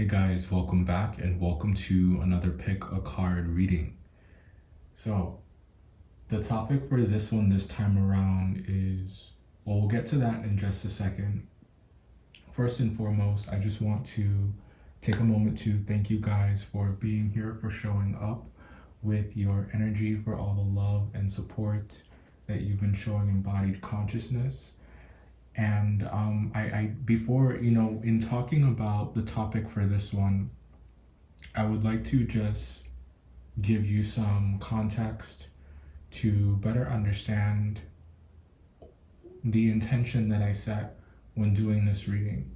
Hey guys, welcome back and welcome to another pick a card reading. So, the topic for this one this time around is, well, we'll get to that in just a second. First and foremost, I just want to take a moment to thank you guys for being here, for showing up with your energy, for all the love and support that you've been showing embodied consciousness. And I before, in talking about the topic for this one, I would like to just give you some context to better understand the intention that I set when doing this reading.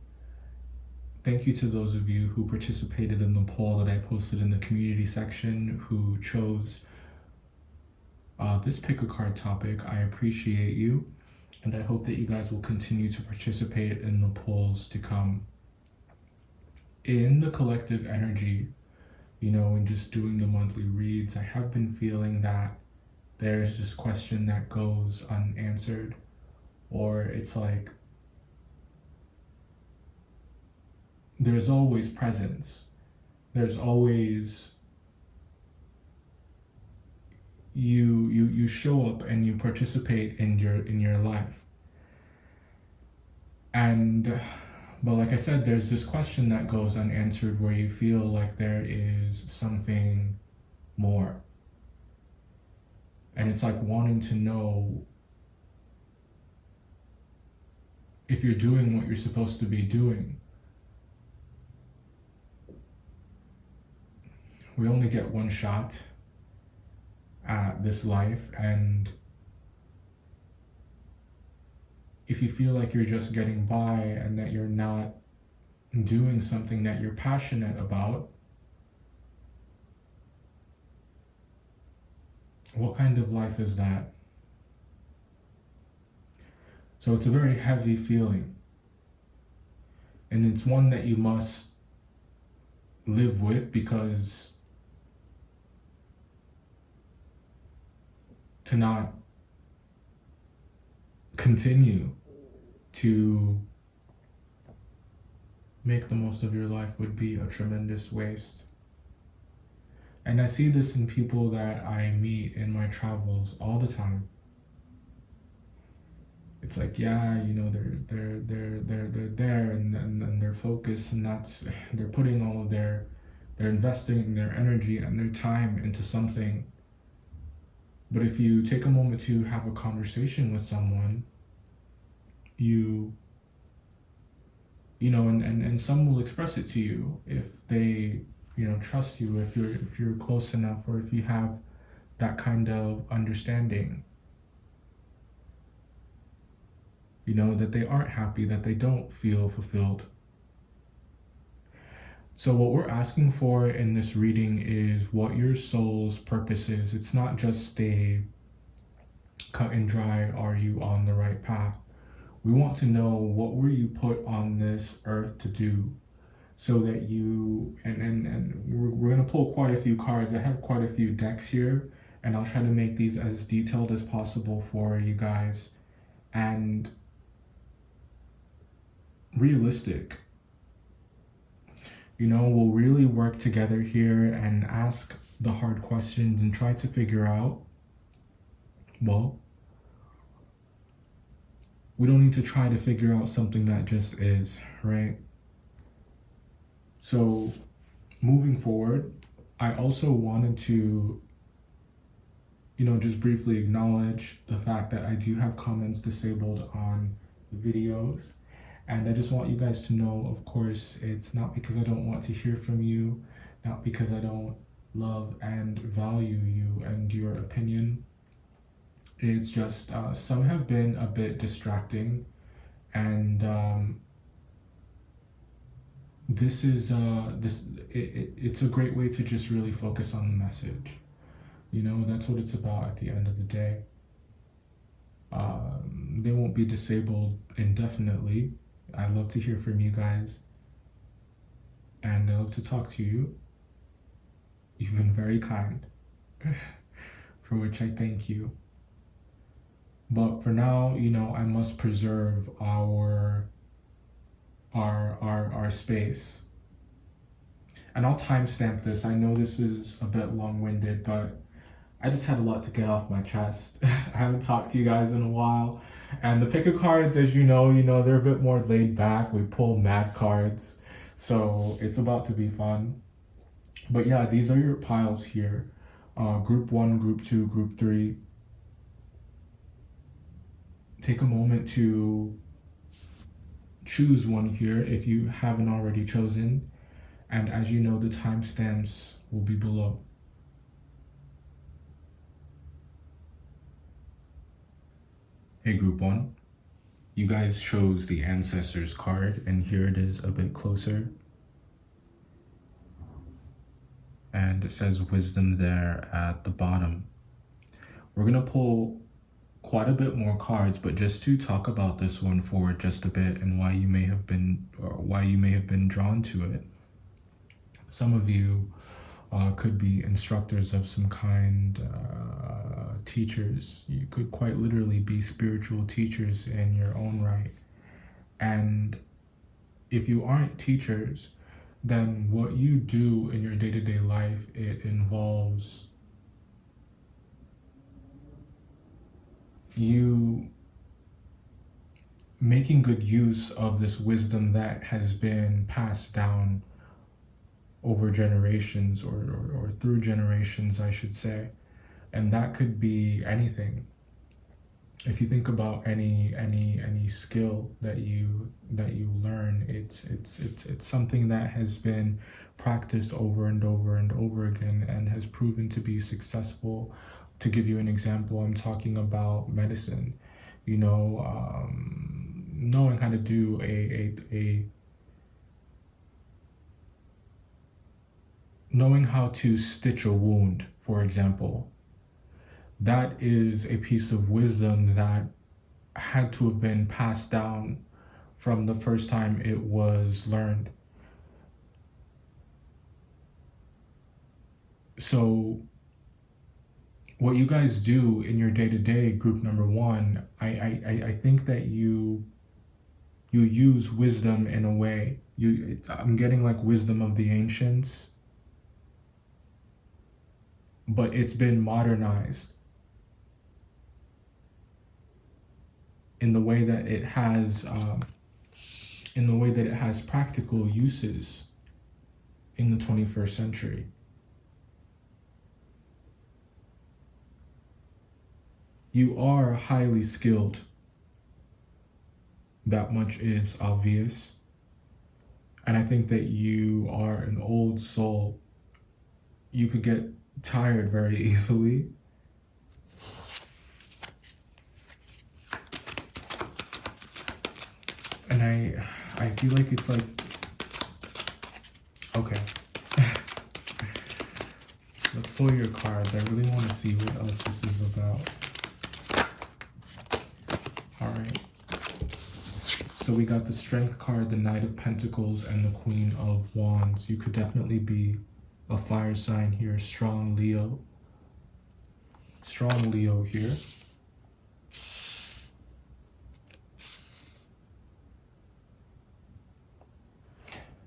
Thank you to those of you who participated in the poll that I posted in the community section, who chose this pick a card topic. I appreciate you, and I hope that you guys will continue to participate in the polls to come. In the collective energy, in just doing the monthly reads, I have been feeling that there's this question that goes unanswered, or it's like there's always presence. There's always you show up and you participate in your life. And but like I said, there's this question that goes unanswered where you feel like there is something more. And it's like wanting to know if you're doing what you're supposed to be doing. We only get one shot at this life, and if you feel like you're just getting by and that you're not doing something that you're passionate about, what kind of life is that? So it's a very heavy feeling, and it's one that you must live with, because to not continue to make the most of your life would be a tremendous waste. And I see this in people that I meet in my travels all the time. It's like, yeah, they're there, and they're focused, and they're putting all of they're investing their energy and their time into something. But if you take a moment to have a conversation with someone, and some will express it to you if they, trust you, if you're close enough, or if you have that kind of understanding, that they aren't happy, that they don't feel fulfilled. So what we're asking for in this reading is what your soul's purpose is. It's not just a cut and dry, are you on the right path? We want to know, what were you put on this earth to do, so that you, and we're going to pull quite a few cards. I have quite a few decks here, and I'll try to make these as detailed as possible for you guys, and realistic. We'll really work together here and ask the hard questions and try to figure out, well, we don't need to try to figure out something that just is, right? So moving forward, I also wanted to, just briefly acknowledge the fact that I do have comments disabled on the videos. And I just want you guys to know, of course, it's not because I don't want to hear from you, not because I don't love and value you and your opinion. It's just some have been a bit distracting, and it's a great way to just really focus on the message. That's what it's about at the end of the day. They won't be disabled indefinitely. I love to hear from you guys, and I love to talk to you. You've been very kind, for which I thank you. But for now, I must preserve our space. And I'll timestamp this. I know this is a bit long-winded, but I just had a lot to get off my chest. I haven't talked to you guys in a while. And the pick of cards, as you know, they're a bit more laid back. We pull mad cards. So it's about to be fun. But yeah, these are your piles here. Group 1, Group 2, Group 3. Take a moment to choose one here if you haven't already chosen. And as you know, the timestamps will be below. Hey, Group 1. You guys chose the Ancestors card, and here it is a bit closer. And it says Wisdom there at the bottom. We're going to pull quite a bit more cards, but just to talk about this one for just a bit and why you may have been drawn to it. Some of you could be instructors of some kind, teachers. You could quite literally be spiritual teachers in your own right. And if you aren't teachers, then what you do in your day-to-day life, it involves you making good use of this wisdom that has been passed down over generations or through generations, I should say. And that could be anything. If you think about any skill that you learn, it's something that has been practiced over and over and over again and has proven to be successful. To give you an example, I'm talking about medicine. You know, knowing how to do knowing how to stitch a wound, for example. That is a piece of wisdom that had to have been passed down from the first time it was learned. So what you guys do in your day-to-day, group number 1, I think that you use wisdom in a way. I'm getting like wisdom of the ancients, but it's been modernized in the way that it has practical uses in the 21st century. You are highly skilled. That much is obvious. And I think that you are an old soul. You could get tired very easily. And I feel like it's like, okay. Let's pull your cards. I really want to see what else this is about. All right. So we got the Strength card, the Knight of Pentacles, and the Queen of Wands. You could definitely be a fire sign here. Strong Leo. Strong Leo here.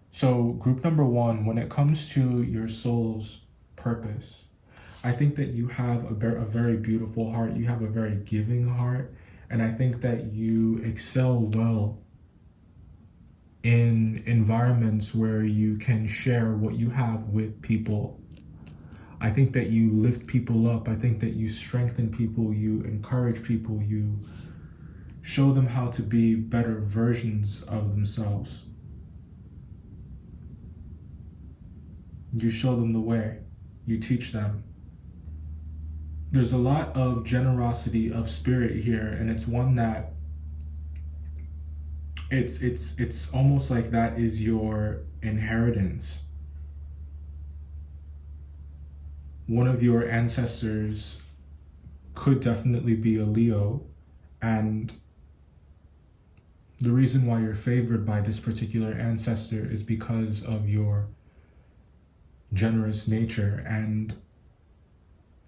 So group number 1, when it comes to your soul's purpose, I think that you have a very beautiful heart. You have a very giving heart. And I think that you excel well in environments where you can share what you have with people. I think that you lift people up. I think that you strengthen people. You encourage people. You show them how to be better versions of themselves. You show them the way. You teach them. There's a lot of generosity of spirit here, and it's one that it's almost like that is your inheritance. One of your ancestors could definitely be a Leo, and the reason why you're favored by this particular ancestor is because of your generous nature. And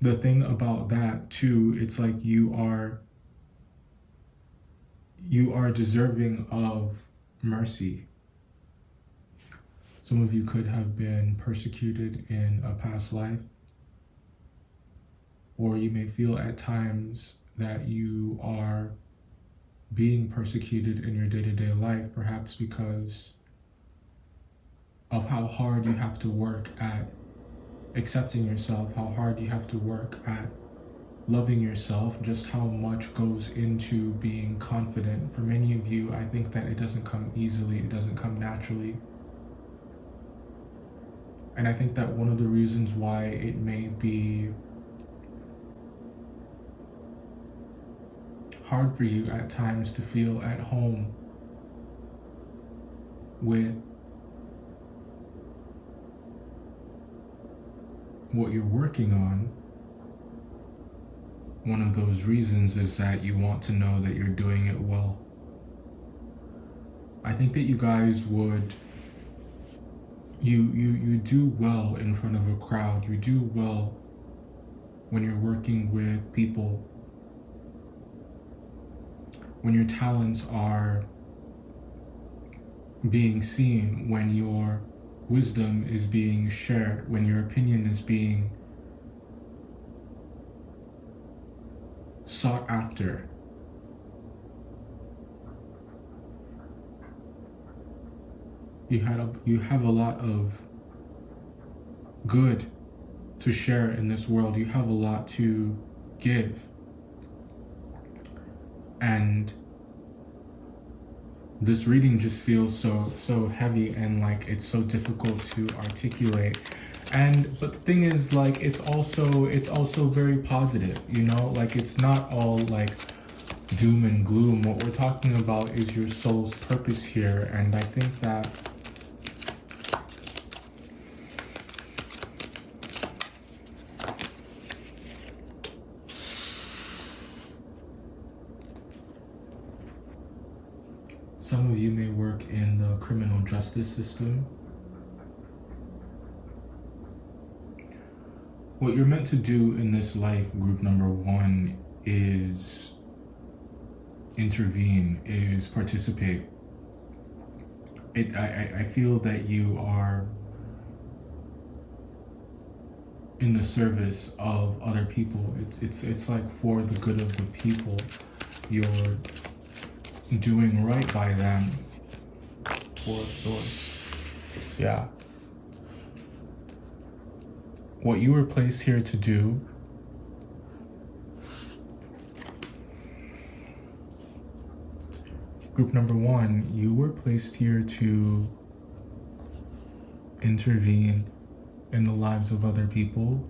the thing about that too, it's like you are deserving of mercy. Some of you could have been persecuted in a past life, or you may feel at times that you are being persecuted in your day-to-day life, perhaps because of how hard you have to work at accepting yourself, how hard you have to work at loving yourself, just how much goes into being confident. For many of you, I think that it doesn't come easily, it doesn't come naturally. And I think that one of the reasons why it may be hard for you at times to feel at home with what you're working on, one of those reasons is that you want to know that you're doing it well. I think that you guys would, you do well in front of a crowd. You do well when you're working with people, when your talents are being seen, when your wisdom is being shared, when your opinion is being sought after. You have a lot of good to share in this world. You have a lot to give. And this reading just feels so heavy, and like it's so difficult to articulate. But the thing is, like, it's also very positive, you know, like it's not all like doom and gloom. What we're talking about is your soul's purpose here, and I think that some of you may work in the criminal justice system. What you're meant to do in this life, group number 1, is intervene, is participate. I feel that you are in the service of other people. It's like for the good of the people. You're doing right by them. Four of Swords. Yeah. What you were placed here to do group number 1, you were placed here to intervene in the lives of other people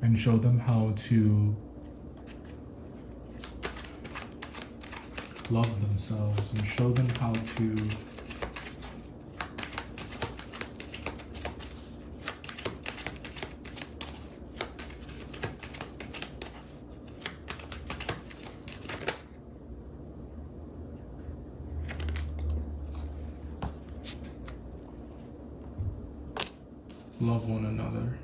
and show them how to love themselves and show them how to love one another.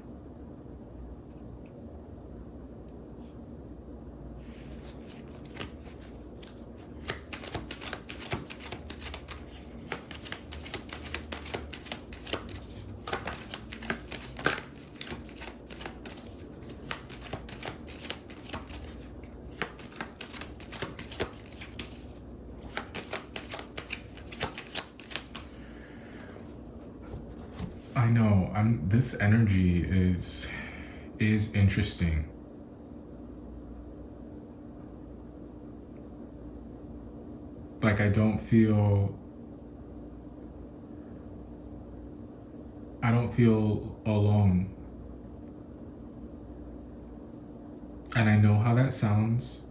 I know, this energy is interesting. Like, I don't feel alone. And I know how that sounds,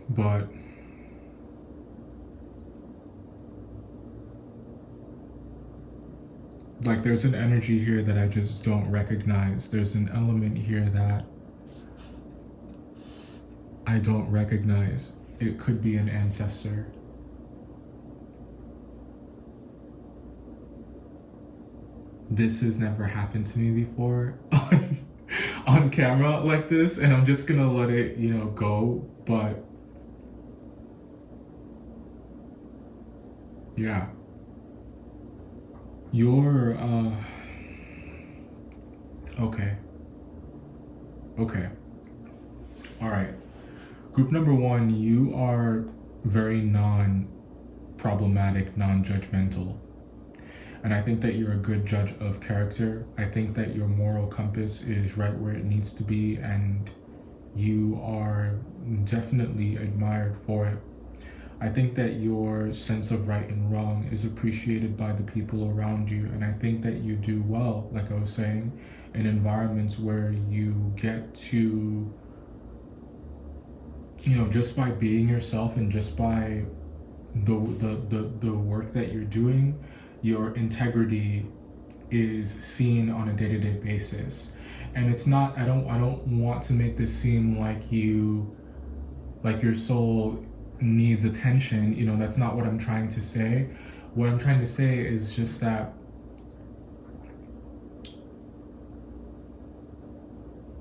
but like, there's an energy here that I just don't recognize. There's an element here that I don't recognize. It could be an ancestor. This has never happened to me before on camera like this, and I'm just gonna let it, go. But yeah. You're, okay. Okay. All right. Group number one, you are very non-problematic, non-judgmental. And I think that you're a good judge of character. I think that your moral compass is right where it needs to be, and you are definitely admired for it. I think that your sense of right and wrong is appreciated by the people around you, and I think that you do well, like I was saying, in environments where you get to, just by being yourself and just by the work that you're doing, your integrity is seen on a day-to-day basis. And it's not, I don't want to make this seem like your soul needs attention. That's not what I'm trying to say. What I'm trying to say is just that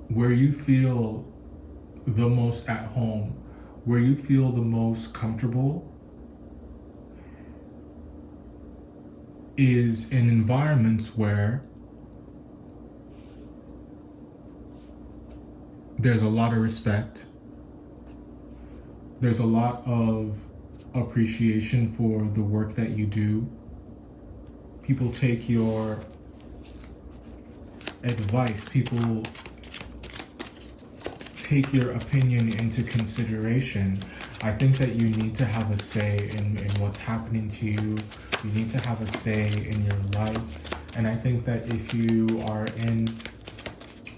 where you feel the most at home, where you feel the most comfortable, is in environments where there's a lot of respect, there's a lot of appreciation for the work that you do. People take your advice, people take your opinion into consideration. I think that you need to have a say in what's happening to you. You need to have a say in your life. And I think that if you are in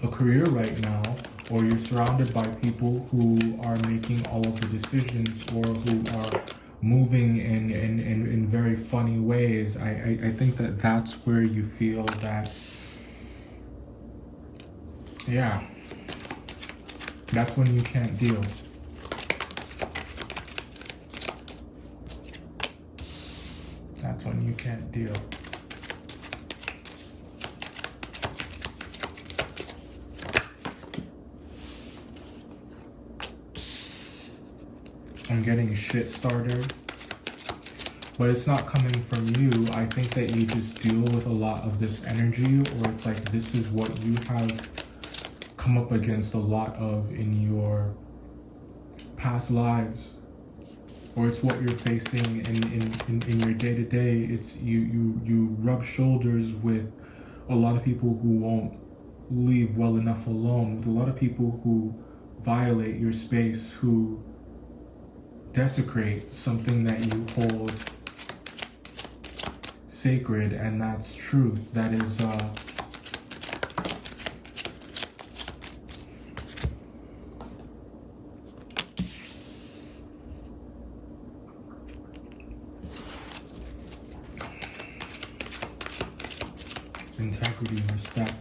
a career right now, or you're surrounded by people who are making all of the decisions, or who are moving in very funny ways, I think that that's where you feel that, yeah, that's when you can't deal. That's when you can't deal. I'm getting shit starter, but it's not coming from you. I think that you just deal with a lot of this energy, or it's like this is what you have come up against a lot of in your past lives, or it's what you're facing in your day-to-day. It's you rub shoulders with a lot of people who won't leave well enough alone, with a lot of people who violate your space, who desecrate something that you hold sacred, and that's truth. That is integrity and respect.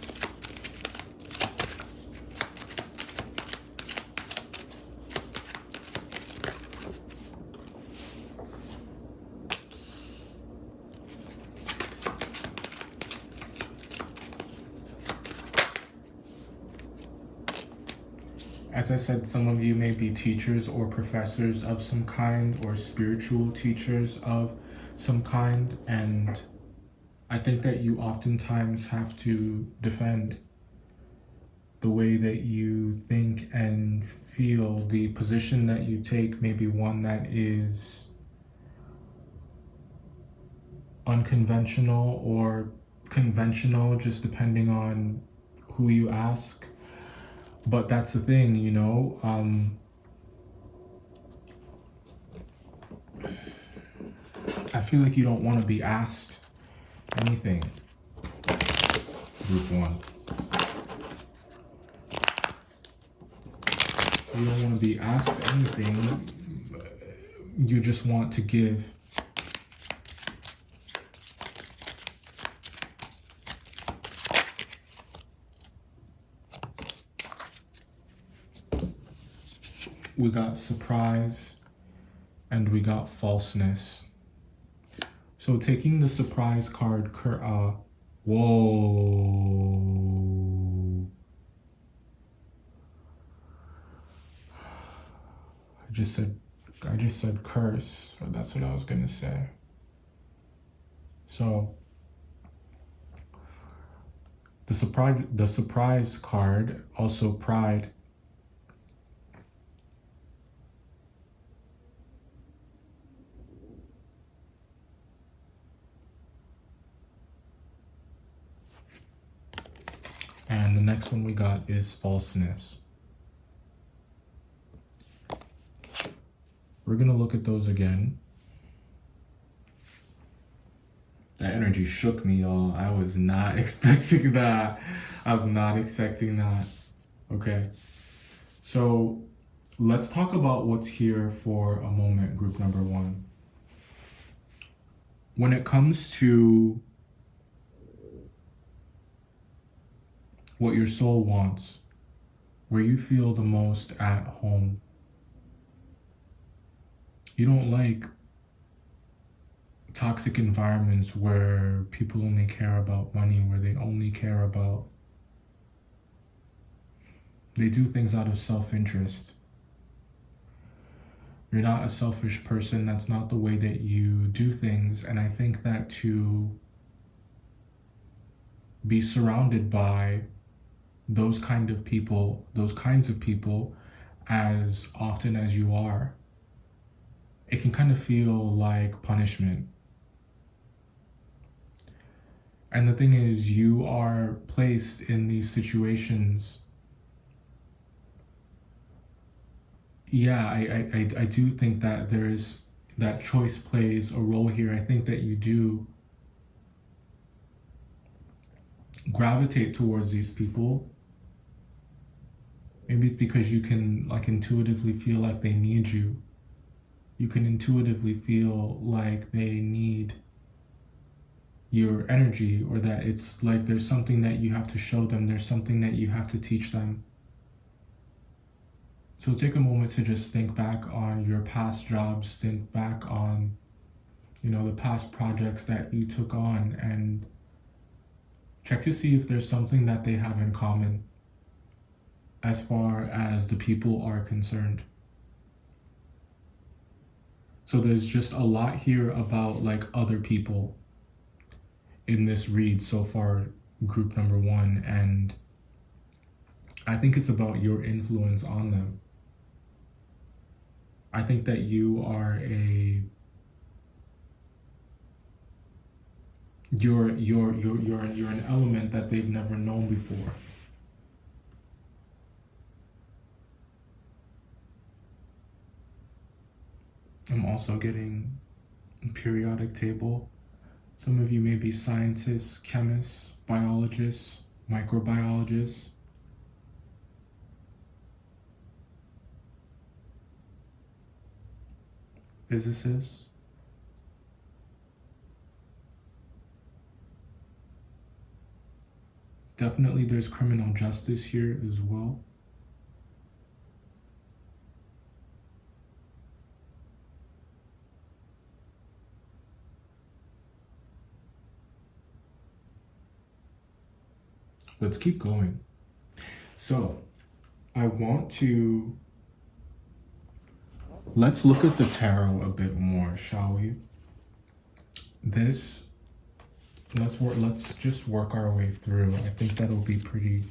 As I said, some of you may be teachers or professors of some kind, or spiritual teachers of some kind, and I think that you oftentimes have to defend the way that you think and feel. The position that you take may be one that is unconventional or conventional, just depending on who you ask. But that's the thing, I feel like you don't want to be asked anything. Group one. You don't want to be asked anything. You just want to give. We got surprise and we got falseness. So taking the surprise card, whoa. I just said curse, or that's what I was gonna say. So The surprise card, also pride. And the next one we got is falseness. We're going to look at those again. That energy shook me, y'all. I was not expecting that. I was not expecting that. Okay. So let's talk about what's here for a moment, group number one. When it comes to what your soul wants, where you feel the most at home, you don't like toxic environments where people only care about money, where they only care about, they do things out of self-interest. You're not a selfish person. That's not the way that you do things. And I think that to be surrounded by those kinds of people, as often as you are, it can kind of feel like punishment. And the thing is, you are placed in these situations. Yeah, I do think that that choice plays a role here. I think that you do gravitate towards these people. Maybe it's because you can like intuitively feel like they need you. You can intuitively feel like they need your energy, or that it's like there's something that you have to show them, there's something that you have to teach them. So take a moment to just think back on your past jobs, think back on, the past projects that you took on, and check to see if there's something that they have in common as far as the people are concerned. So there's just a lot here about like other people in this read so far, group number one, and I think it's about your influence on them. I think that you are you're an element that they've never known before. I'm also getting a periodic table. Some of you may be scientists, chemists, biologists, microbiologists. Physicists. Definitely there's criminal justice here as well. Let's keep going. So let's look at the tarot a bit more, shall we? Let's just work our way through. I think that'll be pretty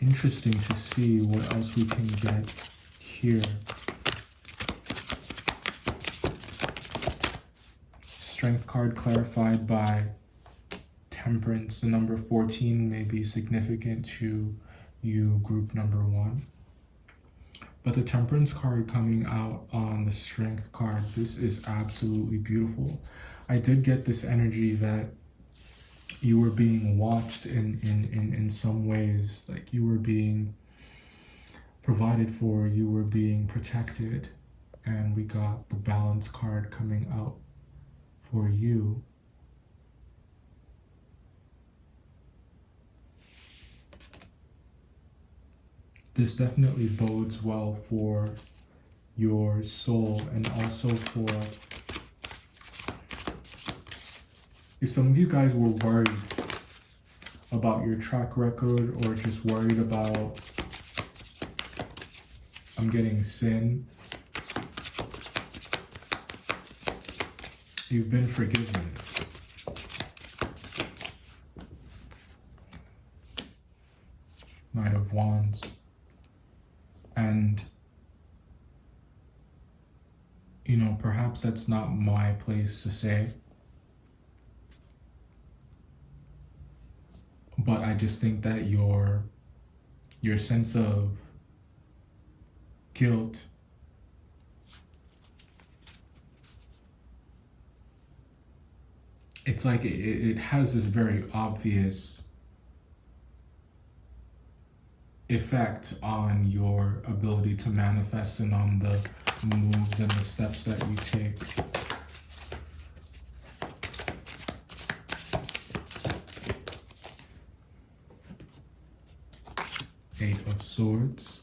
interesting to see what else we can get here. Strength card clarified by Temperance. The number 14 may be significant to you, group number one. But the Temperance card coming out on the Strength card, this is absolutely beautiful. I did get this energy that you were being watched in some ways, like you were being provided for, you were being protected, and we got the Balance card coming out for you. This definitely bodes well for your soul, and also for, if some of you guys were worried about your track record, or just worried about, I'm getting sin, you've been forgiven. Wands. And, you know, perhaps that's not my place to say, but I just think that your sense of guilt it's like it has this very obvious effect on your ability to manifest and on the moves and the steps that you take. Eight of Swords.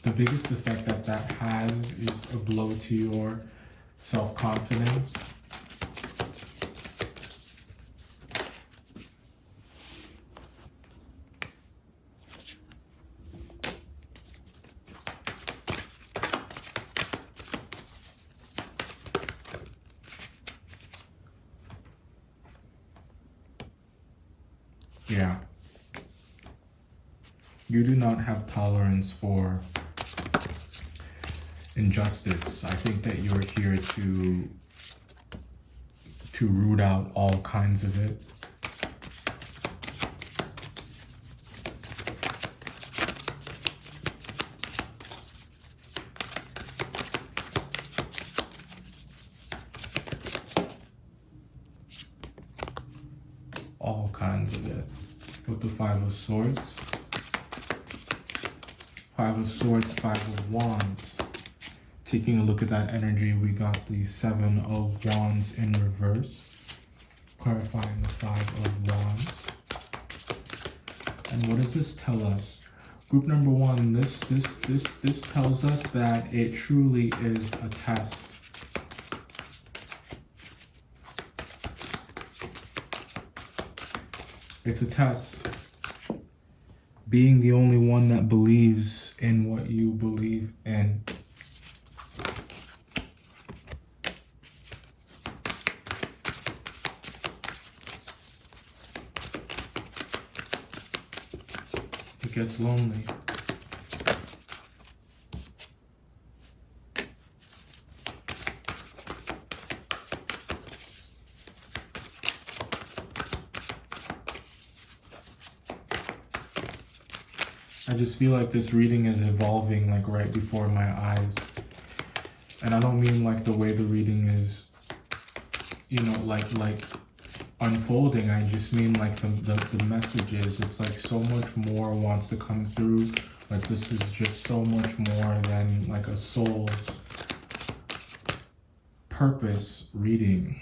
The biggest effect that has is a blow to your self-confidence. Yeah. You do not have tolerance for injustice. I think that you're here to root out all kinds of it. All kinds of it. With the Five of Swords. Five of Swords, Five of Wands. Taking a look at that energy, we got the Seven of Wands in reverse. Clarifying the Five of Wands. And what does this tell us? Group number one, this tells us that it truly is a test. It's a test. Being the only one that believes in what you believe in. It gets lonely. I just feel like this reading is evolving like right before my eyes. And I don't mean like the way the reading is, you know, like unfolding. I just mean like the messages. It's like so much more wants to come through. Like this is just so much more than like a soul's purpose reading.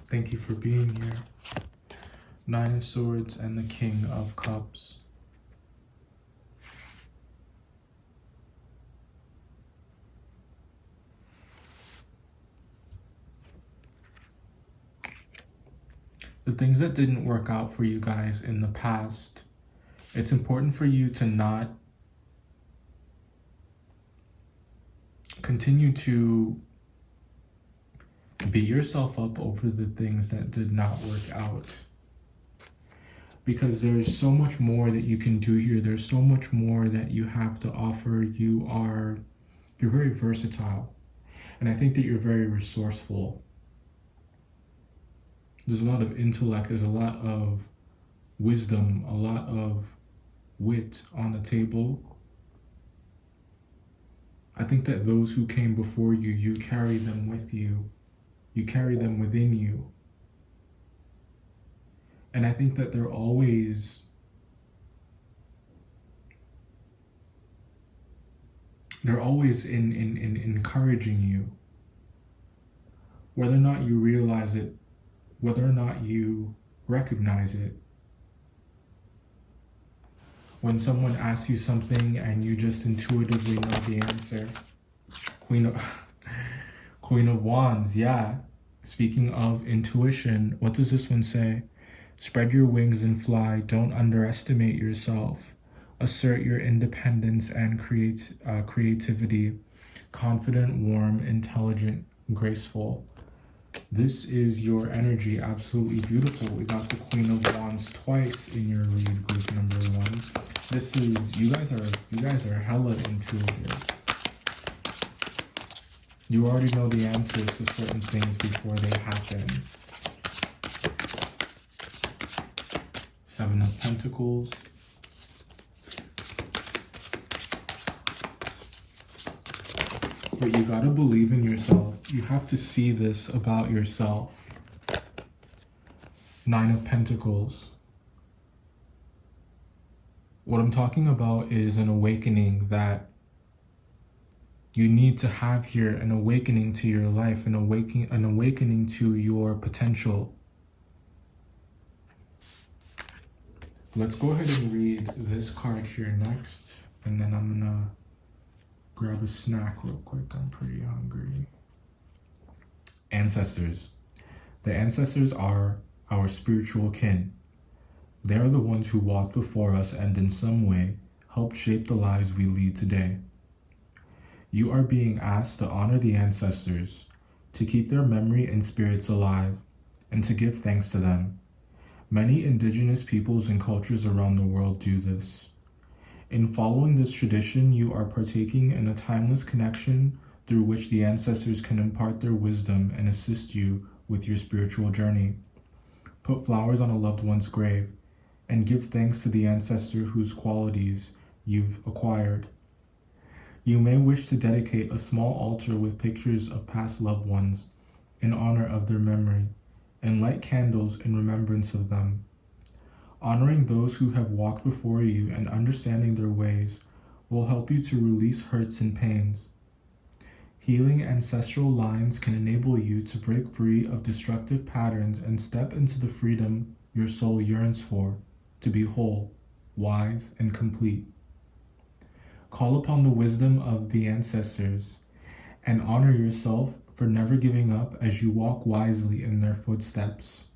Thank you for being here. Nine of Swords and the King of Cups. The things that didn't work out for you guys in the past, it's important for you to not continue to beat yourself up over the things that did not work out, because there's so much more that you can do here. There's so much more that you have to offer. You're very versatile, and I think that you're very resourceful. There's a lot of intellect, there's a lot of wisdom, a lot of wit on the table. I think that those who came before you, you carry them with you. You carry them within you. And I think that they're always in encouraging you. Whether or not you realize it, whether or not you recognize it. When someone asks you something and you just intuitively know the answer. Queen of Wands, yeah. Speaking of intuition, what does this one say? Spread your wings and fly. Don't underestimate yourself. assert your independence and creativity, confident, warm, intelligent, graceful. This is your energy. Absolutely beautiful. We got the Queen of Wands twice in your read group number 1. This is, you guys are hella intuitive. You already know the answers to certain things before they happen. 7 of Pentacles. But you gotta believe in yourself. You have to see this about yourself. 9 of Pentacles. What I'm talking about is an awakening that you need to have here, an awakening to your life, an awakening to your potential. Let's go ahead and read this card here next, and then I'm gonna grab a snack real quick. I'm pretty hungry. Ancestors. The ancestors are our spiritual kin. They are the ones who walked before us and in some way helped shape the lives we lead today. You are being asked to honor the ancestors, to keep their memory and spirits alive, and to give thanks to them. Many indigenous peoples and cultures around the world do this. In following this tradition, you are partaking in a timeless connection through which the ancestors can impart their wisdom and assist you with your spiritual journey. Put flowers on a loved one's grave and give thanks to the ancestor whose qualities you've acquired. You may wish to dedicate a small altar with pictures of past loved ones in honor of their memory and light candles in remembrance of them. Honoring those who have walked before you and understanding their ways will help you to release hurts and pains. Healing ancestral lines can enable you to break free of destructive patterns and step into the freedom your soul yearns for, to be whole, wise, and complete. Call upon the wisdom of the ancestors and honor yourself for never giving up as you walk wisely in their footsteps.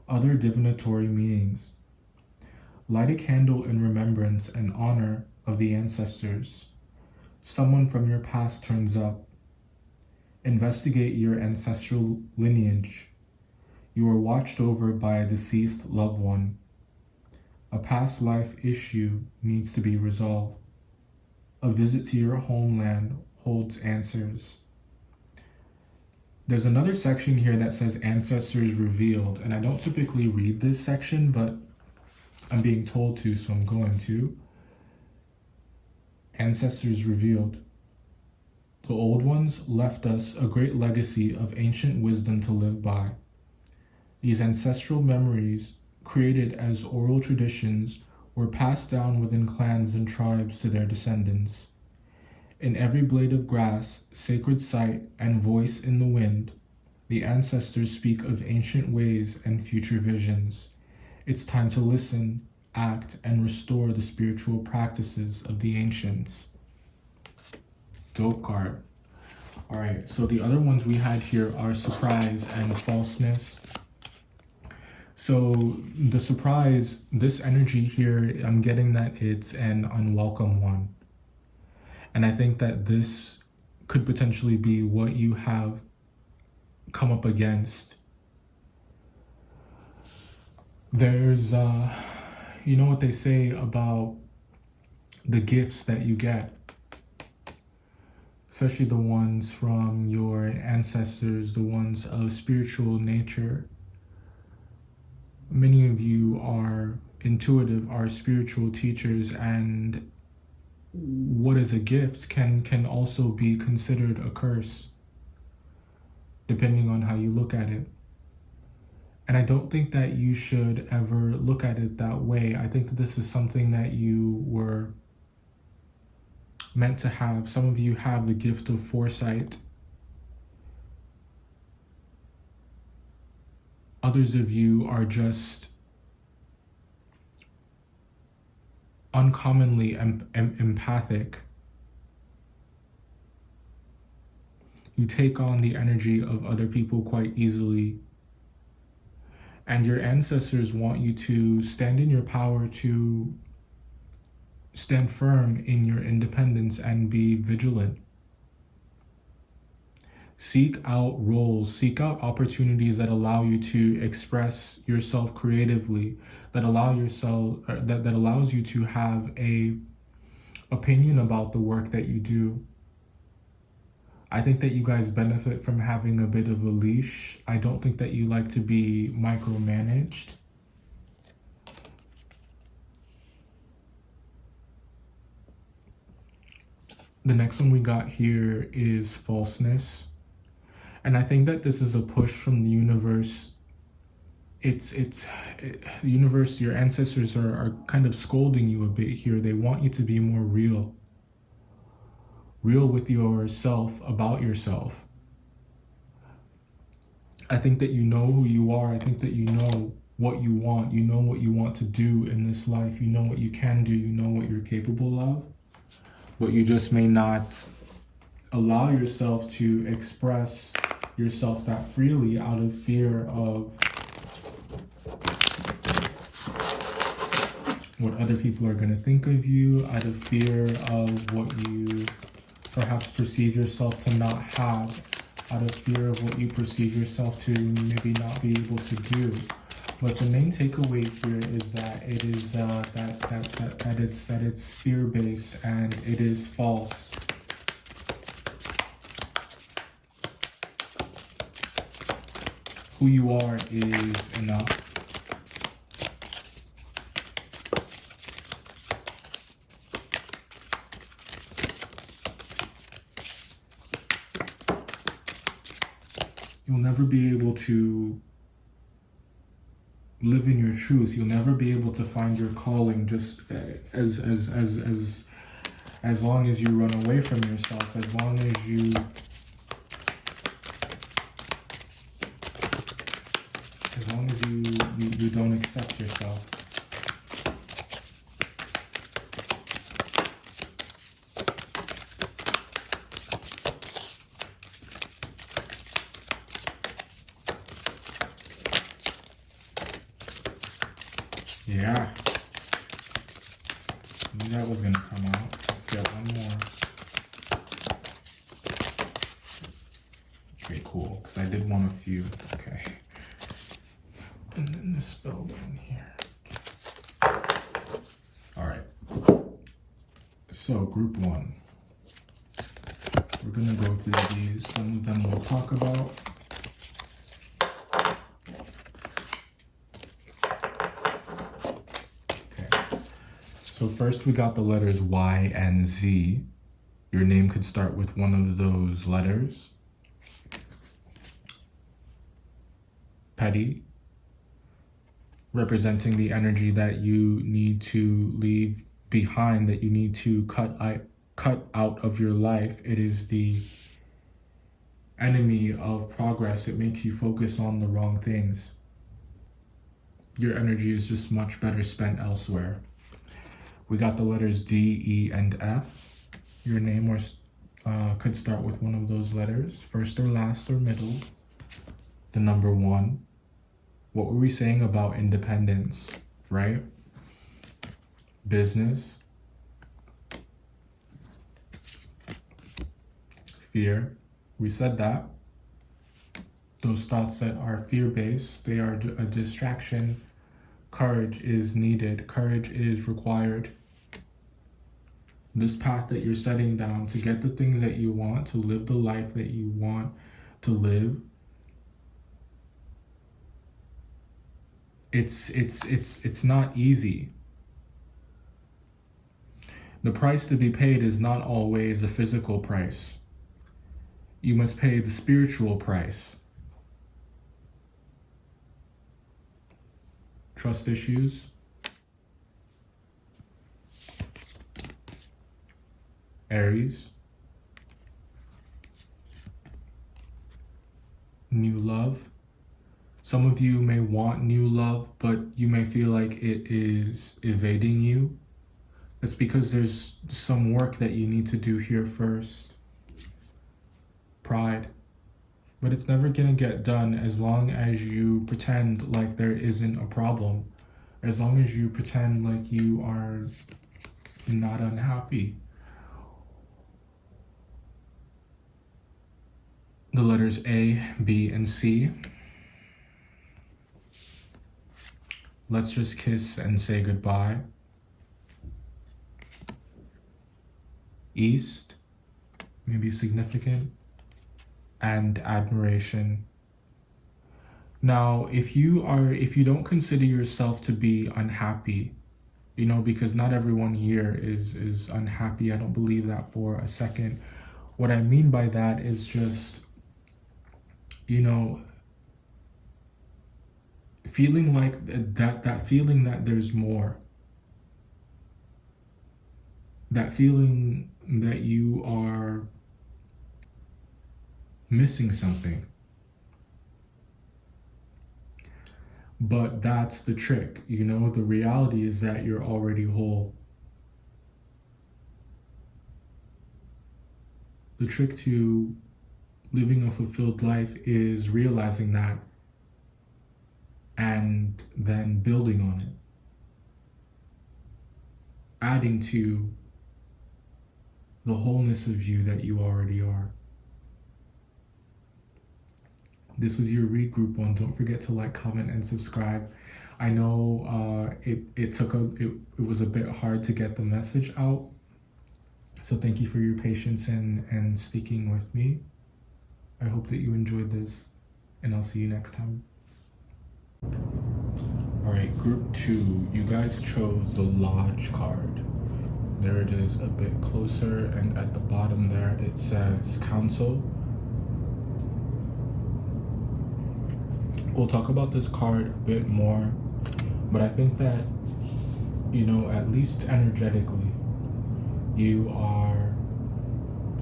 Other divinatory meanings. Light a candle in remembrance and honor of the ancestors. Someone from your past turns up. Investigate your ancestral lineage. You are watched over by a deceased loved one. A past life issue needs to be resolved. A visit to your homeland holds answers. There's another section here that says Ancestors Revealed, and I don't typically read this section, but I'm being told to, so I'm going to. Ancestors Revealed. The old ones left us a great legacy of ancient wisdom to live by. These ancestral memories, created as oral traditions, were passed down within clans and tribes to their descendants. In every blade of grass, sacred site, and voice in the wind, the ancestors speak of ancient ways and future visions. It's time to listen, act, and restore the spiritual practices of the ancients. Dope card. All right, so the other ones we had here are surprise and falseness. So the surprise, this energy here, I'm getting that it's an unwelcome one. And I think that this could potentially be what you have come up against. There's, you know what they say about the gifts that you get, especially the ones from your ancestors, the ones of spiritual nature. Many of you are intuitive, are spiritual teachers, and what is a gift can also be considered a curse, depending on how you look at it. And I don't think that you should ever look at it that way. I think that this is something that you were meant to have. Some of you have the gift of foresight. Others of you are just uncommonly empathic. You take on the energy of other people quite easily. And your ancestors want you to stand in your power to stand firm in your independence and be vigilant. Seek out roles, seek out opportunities that allow you to express yourself creatively, that allows you to have a opinion about the work that you do. I think that you guys benefit from having a bit of a leash. I don't think that you like to be micromanaged. The next one we got here is falseness. And I think that this is a push from the universe. Universe, your ancestors are kind of scolding you a bit here. They want you to be more real. Real with yourself, about yourself. I think that you know who you are. I think that you know what you want. You know what you want to do in this life. You know what you can do. You know what you're capable of. But you just may not allow yourself to express yourself that freely out of fear of what other people are going to think of you, out of fear of what you perhaps perceive yourself to not have, out of fear of what you perceive yourself to maybe not be able to do. But the main takeaway here is that it is that it's fear-based and it is false. Who you are is enough. You'll never be able to live in your truth. You'll never be able to find your calling just as long as you run away from yourself, as long as you don't accept yourself. Yeah. I knew that was gonna come out. Let's get one more. Okay, cool. Because I did want a few. Okay. And then the spell down here. Alright. So, group 1. We're gonna go through these. Some of them we'll talk about. So first we got the letters Y and Z. Your name could start with one of those letters. Petty, representing the energy that you need to leave behind, that you need to cut out of your life. It is the enemy of progress. It makes you focus on the wrong things. Your energy is just much better spent elsewhere. We got the letters D, E, and F. Your name could start with one of those letters, first or last or middle. The number 1. What were we saying about independence, right? Business. Fear. We said that. Those thoughts that are fear-based, they are a distraction. Courage is needed. Courage is required. This path that you're setting down to get the things that you want, to live the life that you want to live, it's not easy. The price to be paid is not always a physical price. You must pay the spiritual price. Trust issues. Aries. New love. Some of you may want new love, but you may feel like it is evading you. That's because there's some work that you need to do here first. Pride. But it's never gonna get done as long as you pretend like there isn't a problem. As long as you pretend like you are not unhappy. The letters A, B, and C. Let's just kiss and say goodbye. East, maybe significant, and admiration. Now, if you don't consider yourself to be unhappy, you know, because not everyone here is unhappy. I don't believe that for a second. What I mean by that is just, you know, feeling like that feeling that there's more. That feeling that you are missing something. But that's the trick, you know, the reality is that you're already whole. The trick to living a fulfilled life is realizing that and then building on it. Adding to the wholeness of you that you already are. This was your Read Group 1. Don't forget to like, comment, and subscribe. I know it was a bit hard to get the message out. So thank you for your patience and sticking with me. I hope that you enjoyed this, and I'll see you next time. All right, group 2, you guys chose the Lodge card. There it is, a bit closer, and at the bottom there it says Council. We'll talk about this card a bit more, but I think that, you know, at least energetically, you are,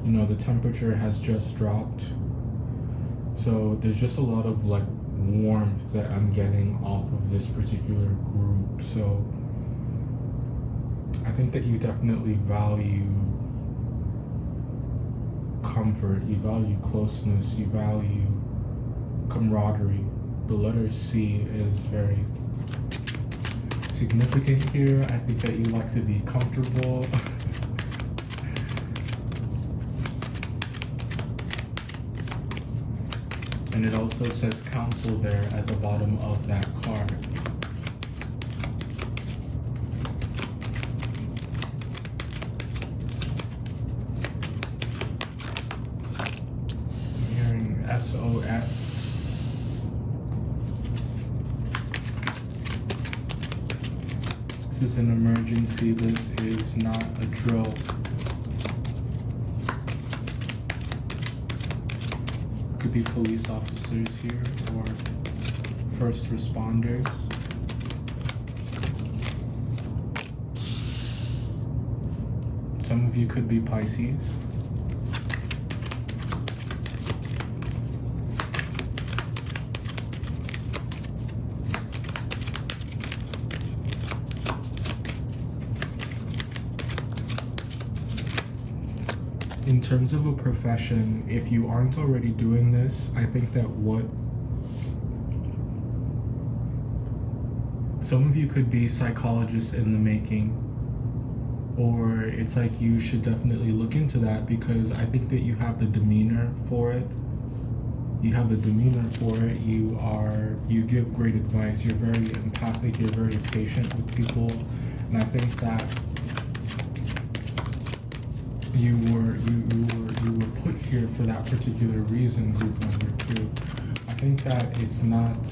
you know, the temperature has just dropped. So there's just a lot of like warmth that I'm getting off of this particular group. So I think that you definitely value comfort, you value closeness, you value camaraderie. The letter C is very significant here. I think that you like to be comfortable. And it also says counsel there at the bottom of that card. I'm hearing SOS. This is an emergency. This is not a drill. Could be police officers here or first responders. Some of you could be Pisces. In terms of a profession, if you aren't already doing this, I think that some of you could be psychologists in the making, or it's like you should definitely look into that, because I think that you have the demeanor for it. You have the demeanor for it. You give great advice. You're very empathic. You're very patient with people, and I think that you were put here for that particular reason, group number 2. I think that it's not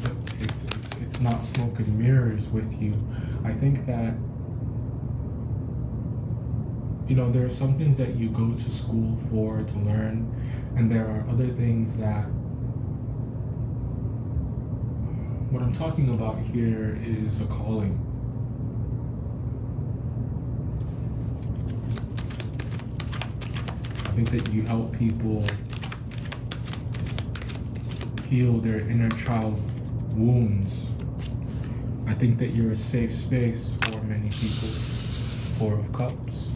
smoke and mirrors with you. I think that, you know, there are some things that you go to school for to learn, and there are other things that, what I'm talking about here is a calling. I think that you help people heal their inner child wounds. I think that you're a safe space for many people. 4 of Cups.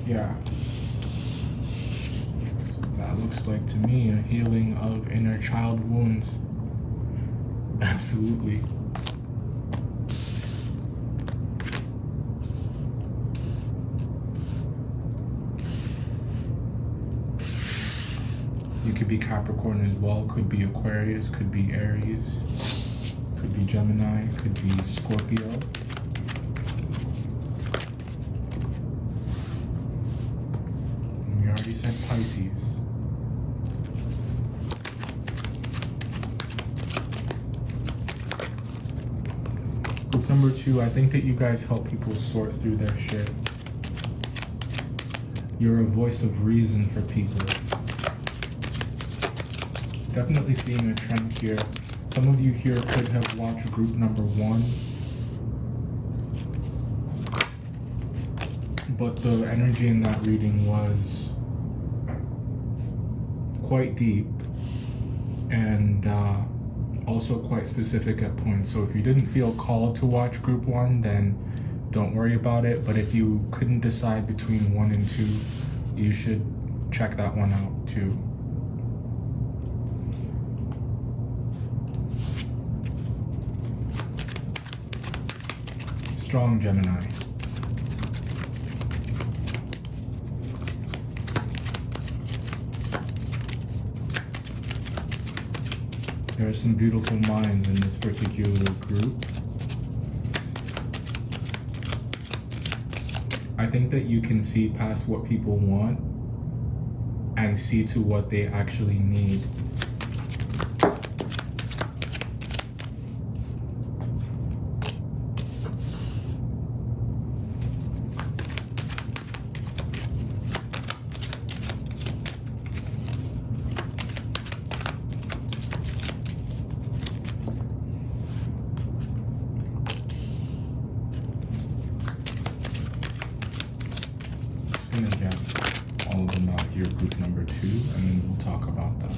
Yeah. So That looks like to me a healing of inner child wounds. Absolutely. You could be Capricorn as well, could be Aquarius, could be Aries, could be Gemini, could be Scorpio. And we already said Pisces. Group number 2, I think that you guys help people sort through their shit. You're a voice of reason for people. Definitely seeing a trend here. Some of you here could have watched group number 1, but the energy in that reading was quite deep and also quite specific at points. So if you didn't feel called to watch group 1, then don't worry about it. But if you couldn't decide between 1 and 2, you should check that one out too. Strong Gemini. There are some beautiful minds in this particular group. I think that you can see past what people want and see to what they actually need. Gonna get all of them out here, group number 2, and then we'll talk about that.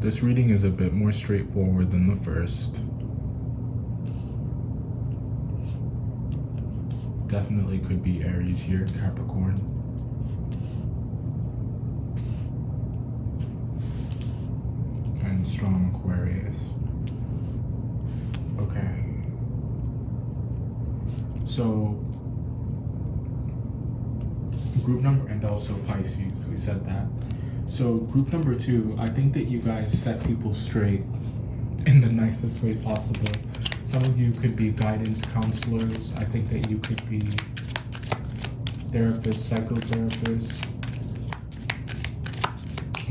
This reading is a bit more straightforward than the first. Definitely could be Aries here, Capricorn. And strong Aquarius. Okay. So, group number, and also Pisces, we said that. So group number 2, I think that you guys set people straight in the nicest way possible. Some of you could be guidance counselors. I think that you could be therapists, psychotherapists.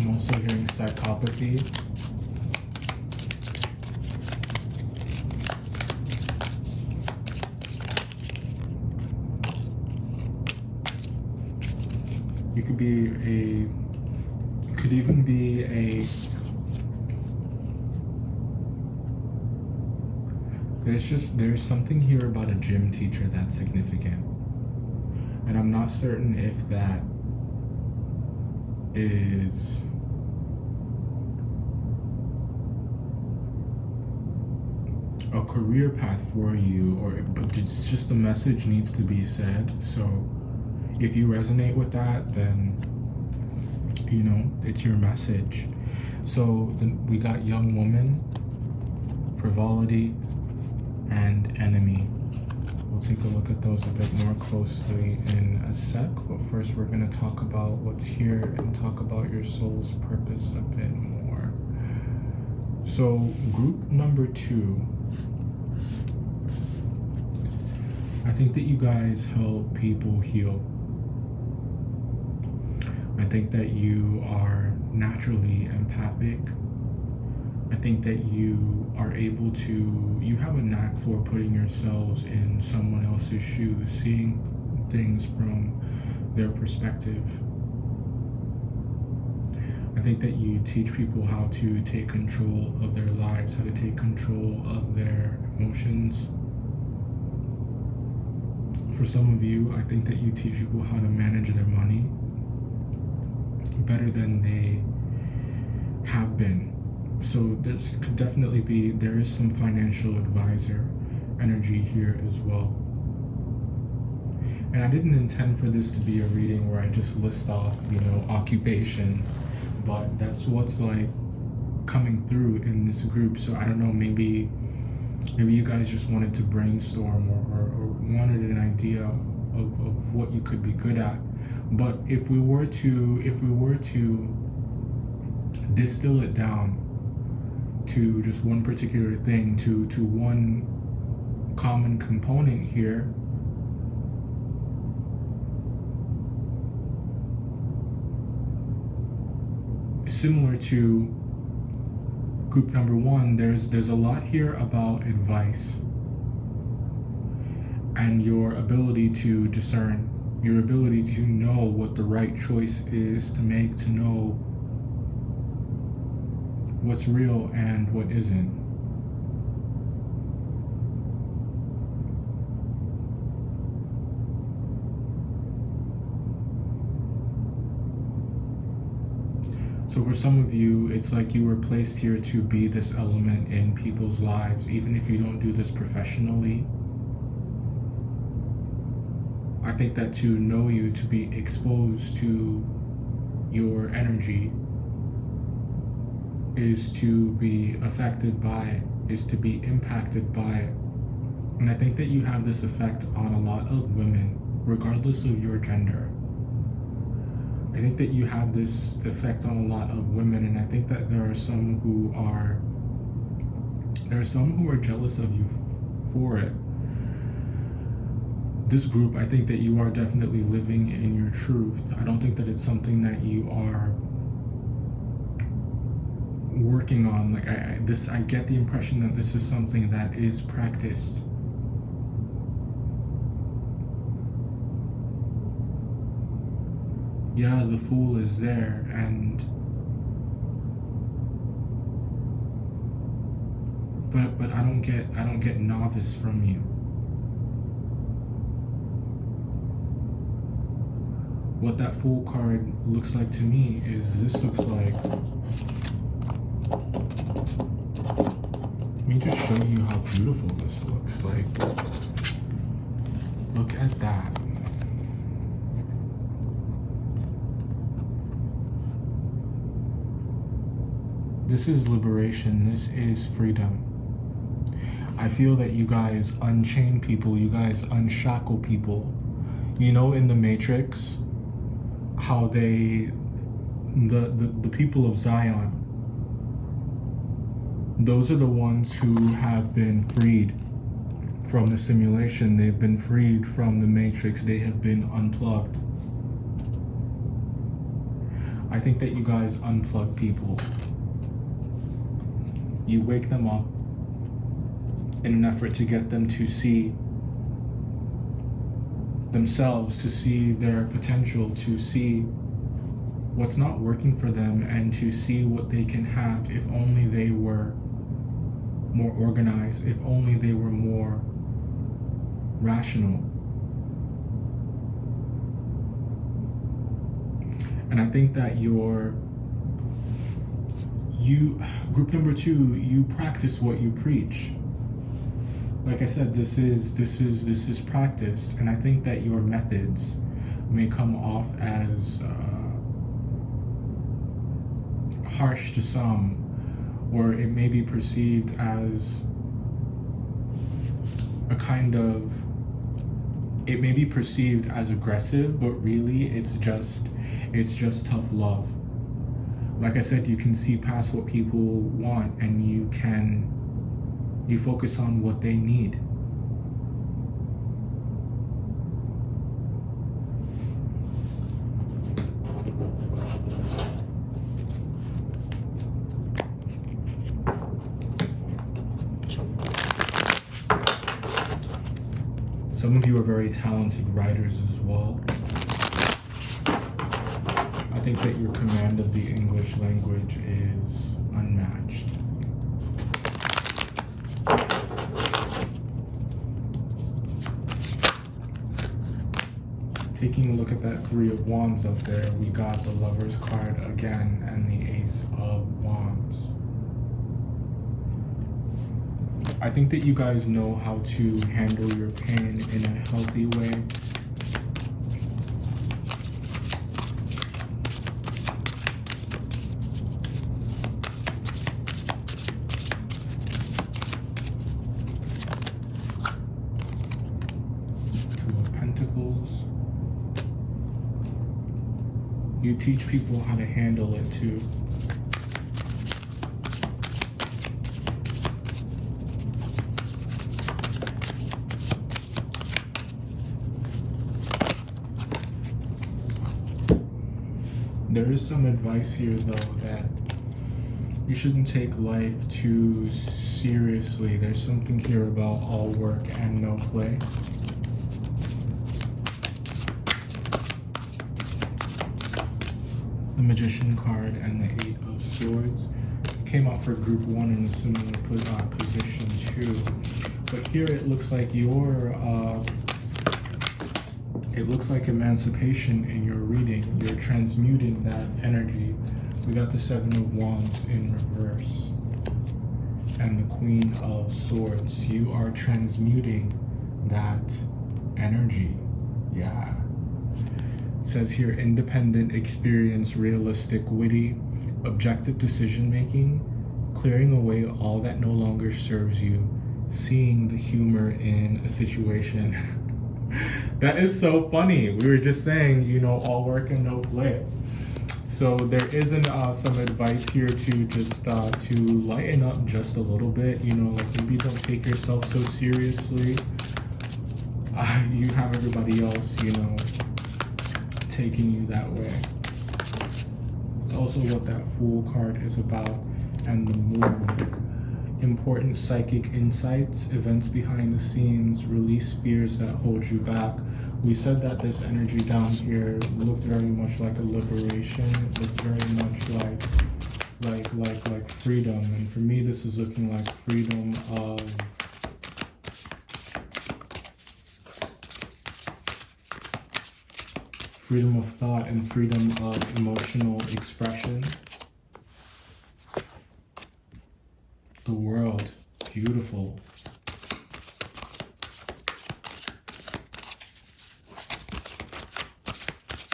I'm also hearing psychopathy. You could be could even be there's something here about a gym teacher that's significant, and I'm not certain if that is a career path for you, but it's just the message needs to be said. So if you resonate with that, then you know, it's your message. So then we got young woman, frivolity, and enemy. We'll take a look at those a bit more closely in a sec, but first we're going to talk about what's here and talk about your soul's purpose a bit more. So group number 2, I think that you guys help people heal. I think that you are naturally empathic. I think that you are able to, you have a knack for putting yourselves in someone else's shoes, seeing things from their perspective. I think that you teach people how to take control of their lives, how to take control of their emotions. For some of you, I think that you teach people how to manage their money better than they have been. So this could definitely be, there is some financial advisor energy here as well. And I didn't intend for this to be a reading where I just list off, occupations, but that's what's like coming through in this group. So I don't know, maybe you guys just wanted to brainstorm or wanted an idea of what you could be good at. But if we were to distill it down to just one particular thing, to one common component here, similar to group number one, there's a lot here about advice and your ability to discern, your ability to know what the right choice is to make, to know what's real and what isn't. So for some of you, it's like you were placed here to be this element in people's lives, even if you don't do this professionally. I think that to know you, to be exposed to your energy, is to be affected by it, is to be impacted by it. And I think that you have this effect on a lot of women, regardless of your gender. I think that you have this effect on a lot of women, and I think that there are some who are jealous of you for it. This group, I think that you are definitely living in your truth. I don't think that it's something that you are working on. Like I get the impression that this is something that is practiced. Yeah, the Fool is there, but I don't get novice from you. What that Fool card looks like to me is, this looks like, let me just show you how beautiful this looks like. Look at that. This is liberation. This is freedom. I feel that you guys unchain people. You guys unshackle people. You know, in the Matrix, how the people of Zion, those are the ones who have been freed from the simulation. They've been freed from the Matrix. They have been unplugged. I think that you guys unplug people. You wake them up in an effort to get them to see themselves, to see their potential, to see what's not working for them, and to see what they can have if only they were more organized, if only they were more rational. And I think that group number two, you practice what you preach. Like I said, this is practice, and I think that your methods may come off as harsh to some, or it may be perceived as it may be perceived as aggressive, but really it's just tough love. Like I said, you can see past what people want, and you focus on what they need. Some of you are very talented writers as well. I think that your command of the English language is unmatched. Taking a look at that Three of Wands up there, we got the Lover's card again and the Ace of Wands. I think that you guys know how to handle your pain in a healthy way. Two of Pentacles. You teach people how to handle it too. There is some advice here though that you shouldn't take life too seriously. There's something here about all work and no play. The Magician card and the Eight of Swords came out for group 1 in a similar position too. But here it looks like it looks like emancipation in your reading. You're transmuting that energy. We got the Seven of Wands in reverse and the Queen of Swords. You are transmuting that energy. Yeah. It says here, independent, experienced, realistic, witty, objective decision making, clearing away all that no longer serves you, seeing the humor in a situation. That is so funny. We were just saying, you know, all work and no play. So there isn't some advice here to just to lighten up just a little bit. You know, like maybe don't take yourself so seriously. You have everybody else, you know, taking you that way. It's also what that Fool card is about, and the Moon. Important psychic insights, events behind the scenes, release fears that hold you back. We said that this energy down here looked very much like a liberation. It looked very much like freedom. And for me, this is looking like freedom of thought and freedom of emotional expression. The World, beautiful.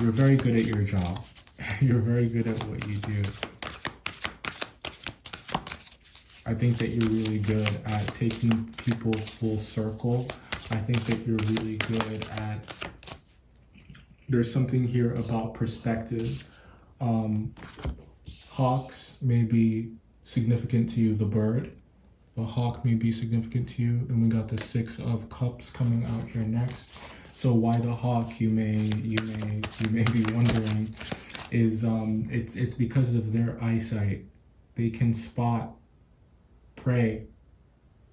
You're very good at your job. You're very good at what you do. I think that you're really good at taking people full circle. I think that you're really good at, there's something here about perspective. Hawks may be significant to you, the bird. The hawk may be significant to you. Then we got the Six of Cups coming out here next. So why the hawk, you may be wondering, is it's because of their eyesight. They can spot prey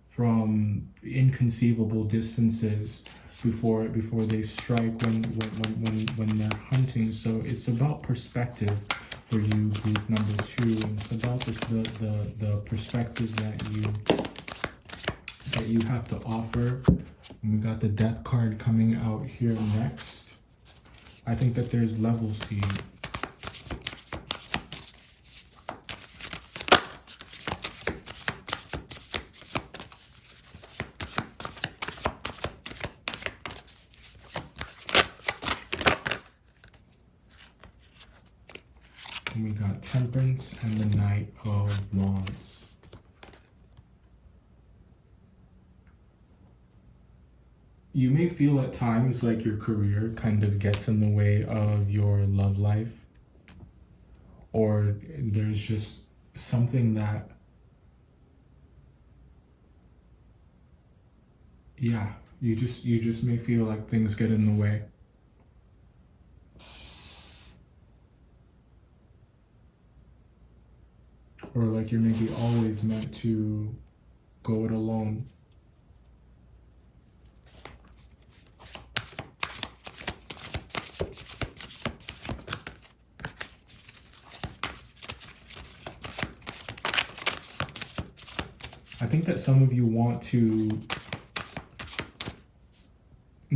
from inconceivable distances before they strike when they're hunting. So it's about perspective for you, group number 2. And it's about the perspective that you have to offer. And we got the Death card coming out here next. I think that there's levels to you. And we got Temperance and the Knight of Wands. You may feel at times like your career kind of gets in the way of your love life, or there's just something that, yeah, you just may feel like things get in the way. Or like you're maybe always meant to go it alone. I think that some of you want to,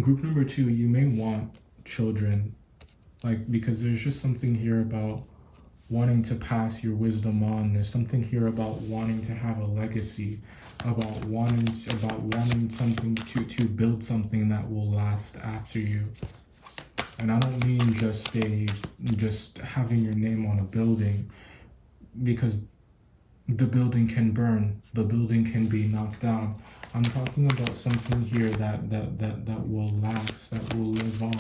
group number 2, you may want children, like, because there's just something here about wanting to pass your wisdom on. There's something here about wanting to have a legacy, about wanting something to build something that will last after you. And I don't mean just having your name on a building, because the building can burn, the building can be knocked down. I'm talking about something here that will last, that will live on.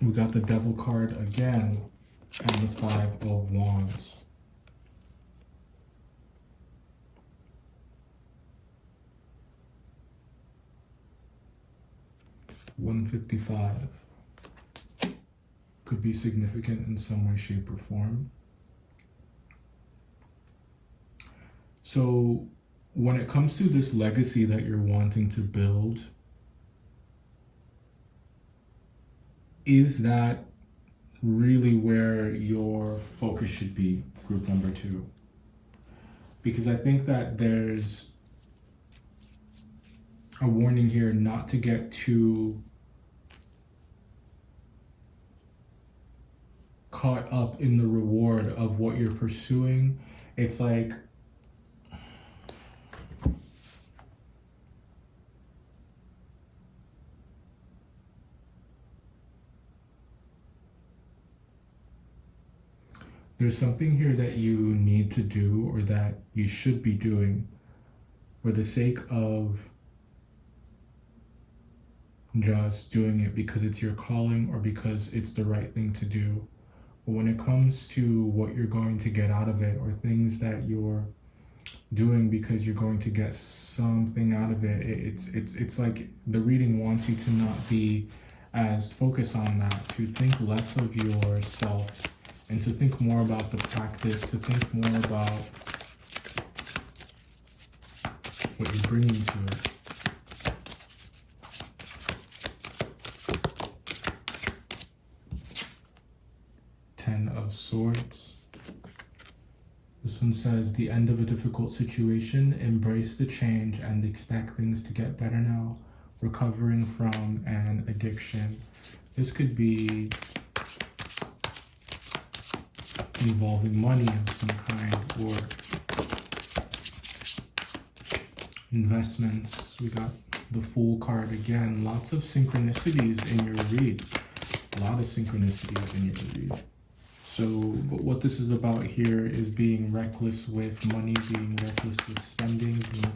We got the Devil card again, and the 5 of Wands. $155. Could be significant in some way, shape, or form. So when it comes to this legacy that you're wanting to build, is that really where your focus should be, group number 2? Because I think that there's a warning here not to get too caught up in the reward of what you're pursuing. It's like, there's something here that you need to do, or that you should be doing for the sake of just doing it because it's your calling or because it's the right thing to do. But when it comes to what you're going to get out of it, or things that you're doing because you're going to get something out of it, it's like the reading wants you to not be as focused on that, to think less of yourself and to think more about the practice, to think more about what you're bringing to it. Ten of Swords. This one says, the end of a difficult situation, embrace the change and expect things to get better now, recovering from an addiction. This could be involving money of some kind, or investments. We got the Fool card again. Lots of synchronicities in your read. A lot of synchronicities in your read. So, but what this is about here is being reckless with money, being reckless with spending, being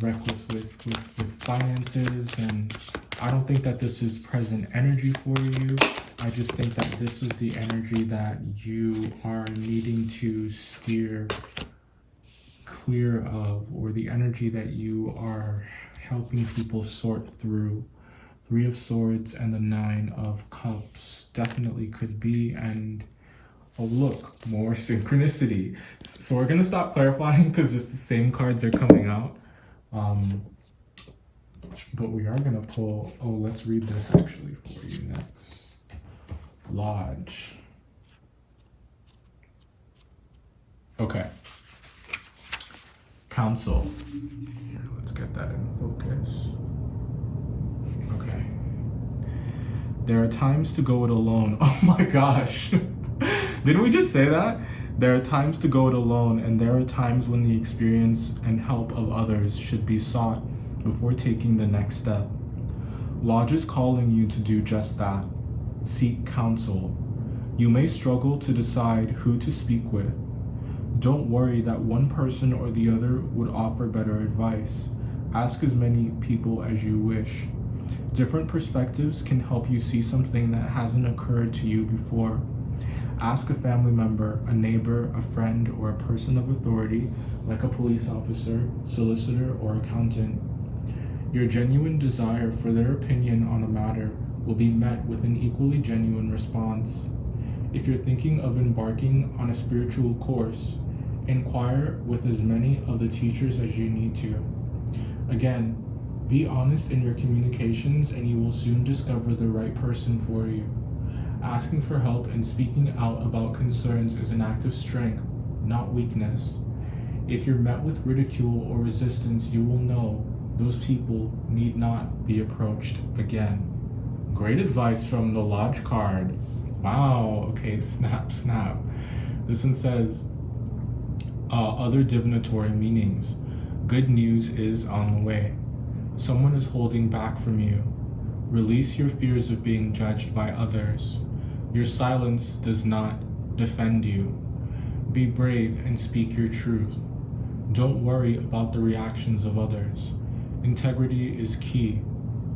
reckless with finances. And I don't think that this is present energy for you. I just think that this is the energy that you are needing to steer clear of, or the energy that you are helping people sort through. 3 of Swords and the 9 of Cups definitely could be. And oh look, more synchronicity. So we're gonna stop clarifying because just the same cards are coming out. But we are gonna pull, oh, let's read this actually for you next. Lodge. Okay. Council. Here, let's get that in focus. Okay. There are times to go it alone. Oh my gosh. Didn't we just say that? There are times to go it alone, and there are times when the experience and help of others should be sought before taking the next step. Lodge is calling you to do just that. Seek counsel. You may struggle to decide who to speak with. Don't worry that one person or the other would offer better advice. Ask as many people as you wish. Different perspectives can help you see something that hasn't occurred to you before. Ask a family member, a neighbor, a friend, or a person of authority, like a police officer, solicitor, or accountant. Your genuine desire for their opinion on a matter will be met with an equally genuine response. If you're thinking of embarking on a spiritual course, inquire with as many of the teachers as you need to. Again, be honest in your communications and you will soon discover the right person for you. Asking for help and speaking out about concerns is an act of strength, not weakness. If you're met with ridicule or resistance, you will know those people need not be approached again. Great advice from the Lodge card. Wow, okay, snap. This one says, other divinatory meanings. Good news is on the way. Someone is holding back from you. Release your fears of being judged by others. Your silence does not defend you. Be brave and speak your truth. Don't worry about the reactions of others. Integrity is key.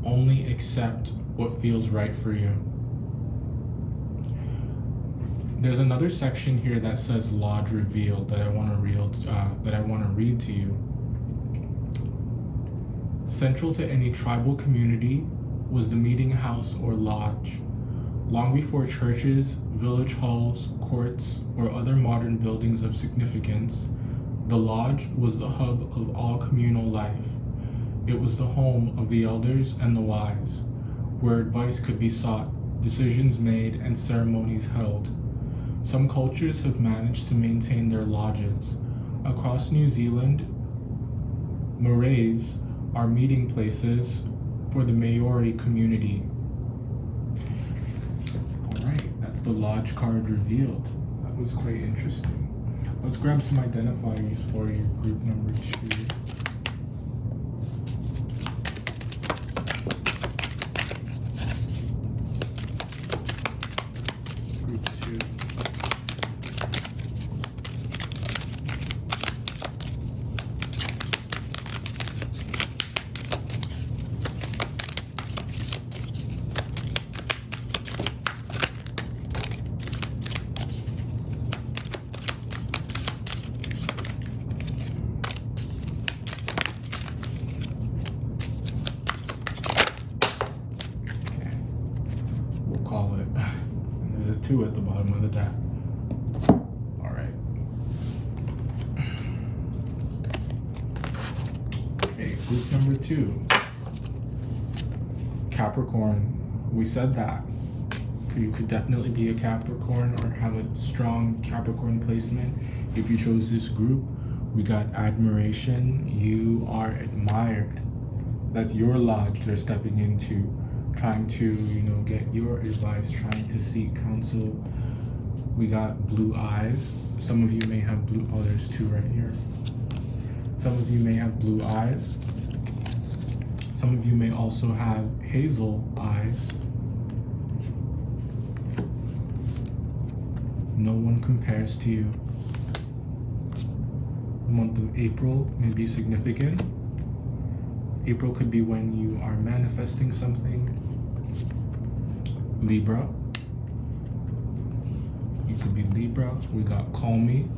Only accept what feels right for you. There's another section here that says Lodge Revealed that I want to read to you. Central to any tribal community was the meeting house or lodge. Long before churches, village halls, courts, or other modern buildings of significance, the lodge was the hub of all communal life. It was the home of the elders and the wise, where advice could be sought, decisions made, and ceremonies held. Some cultures have managed to maintain their lodges. Across New Zealand, maraes are meeting places for the Maori community. Alright, that's the Lodge card revealed. That was quite interesting. Let's grab some identifiers for you, group number 2. At the bottom of the deck. All right. Okay, group number 2. Capricorn. We said that. You could definitely be a Capricorn or have a strong Capricorn placement. If you chose this group, we got admiration. You are admired. That's your lodge they're stepping into, trying to, get your advice, trying to seek counsel. We got blue eyes. Some of you may have blue, there's 2 right here. Some of you may have blue eyes. Some of you may also have hazel eyes. No one compares to you. The month of April may be significant. April could be when you are manifesting something. Libra. You could be Libra. We got Call Me.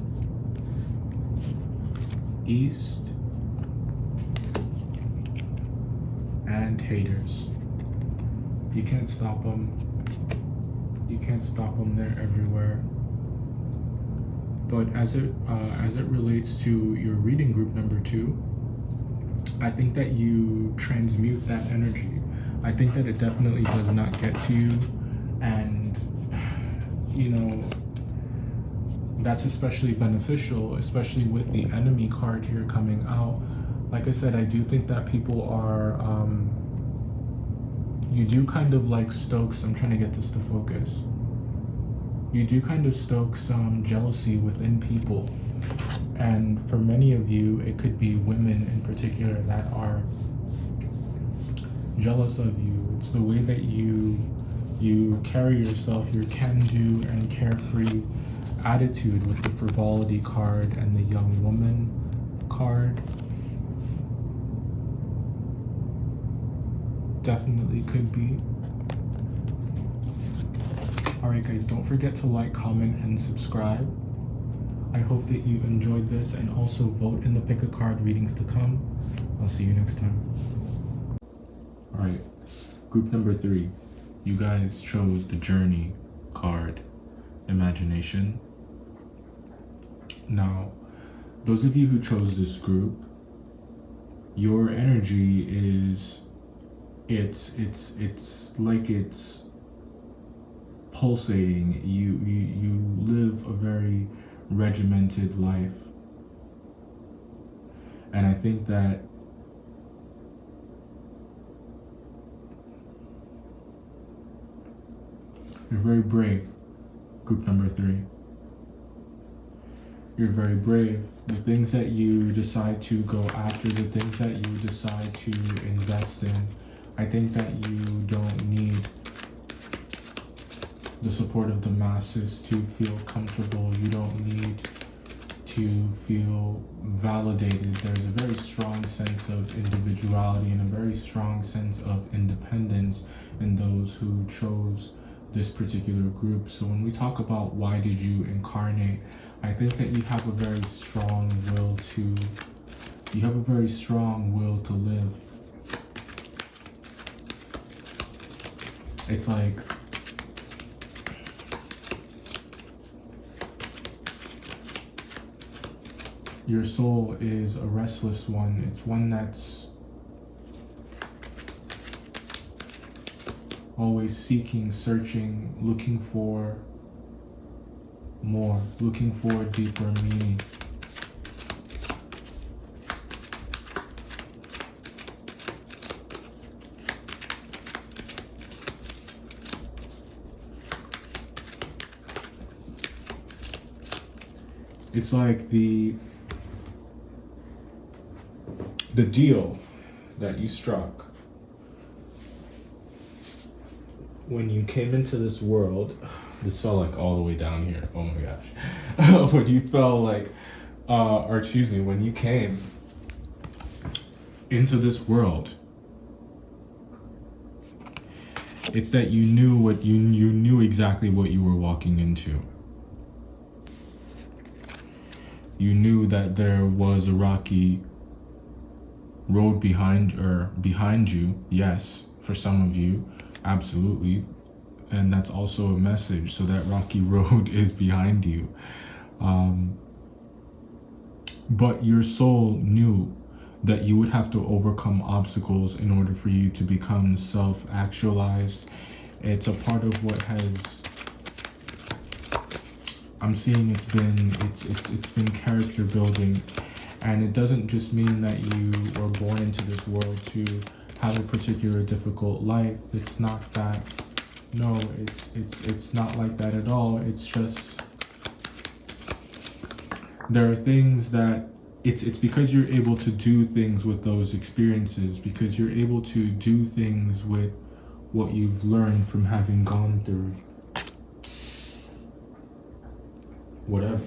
East. And haters. You can't stop them. You can't stop them. They're everywhere. But as it relates to your reading group number 2, I think that you transmute that energy. I think that it definitely does not get to you, and that's especially beneficial, especially with the enemy card here coming out. Like I said, I do think that people are, you do kind of like stoke, I'm trying to get this to focus. You do kind of stoke some jealousy within people. And for many of you, it could be women in particular that are jealous of you. It's the way that you carry yourself, your can-do and carefree attitude with the frivolity card and the young woman card. Definitely could be. Alright guys, don't forget to like, comment, and subscribe. I hope that you enjoyed this, and also vote in the pick a card readings to come. I'll see you next time. Alright, group number 3. You guys chose the Journey card, Imagination. Now, those of you who chose this group, your energy is, it's like it's pulsating. You live a very regimented life. And I think that you're very brave, group number 3. You're very brave. The things that you decide to go after, the things that you decide to invest in, I think that you don't need the support of the masses to feel comfortable. You don't need to feel validated. There's a very strong sense of individuality and a very strong sense of independence in those who chose this particular group. So when we talk about why did you incarnate, I think that you have a very strong will to live. It's like your soul is a restless one. It's one that's always seeking, searching, looking for more, looking for deeper meaning. It's like the deal that you struck when you came into this world. This felt like all the way down here. Oh my gosh. When you felt like, when you came into this world, it's that you knew exactly what you were walking into. You knew that there was a rocky road behind you. Yes, for some of you, absolutely. And that's also a message. So that rocky road is behind you. But your soul knew that you would have to overcome obstacles in order for you to become self-actualized. It's a part of what I'm seeing it's been character building. And it doesn't just mean that you were born into this world to have a particular difficult life. It's not that. No, it's not like that at all. It's just there are things that it's because you're able to do things with those experiences, because you're able to do things with what you've learned from having gone through whatever.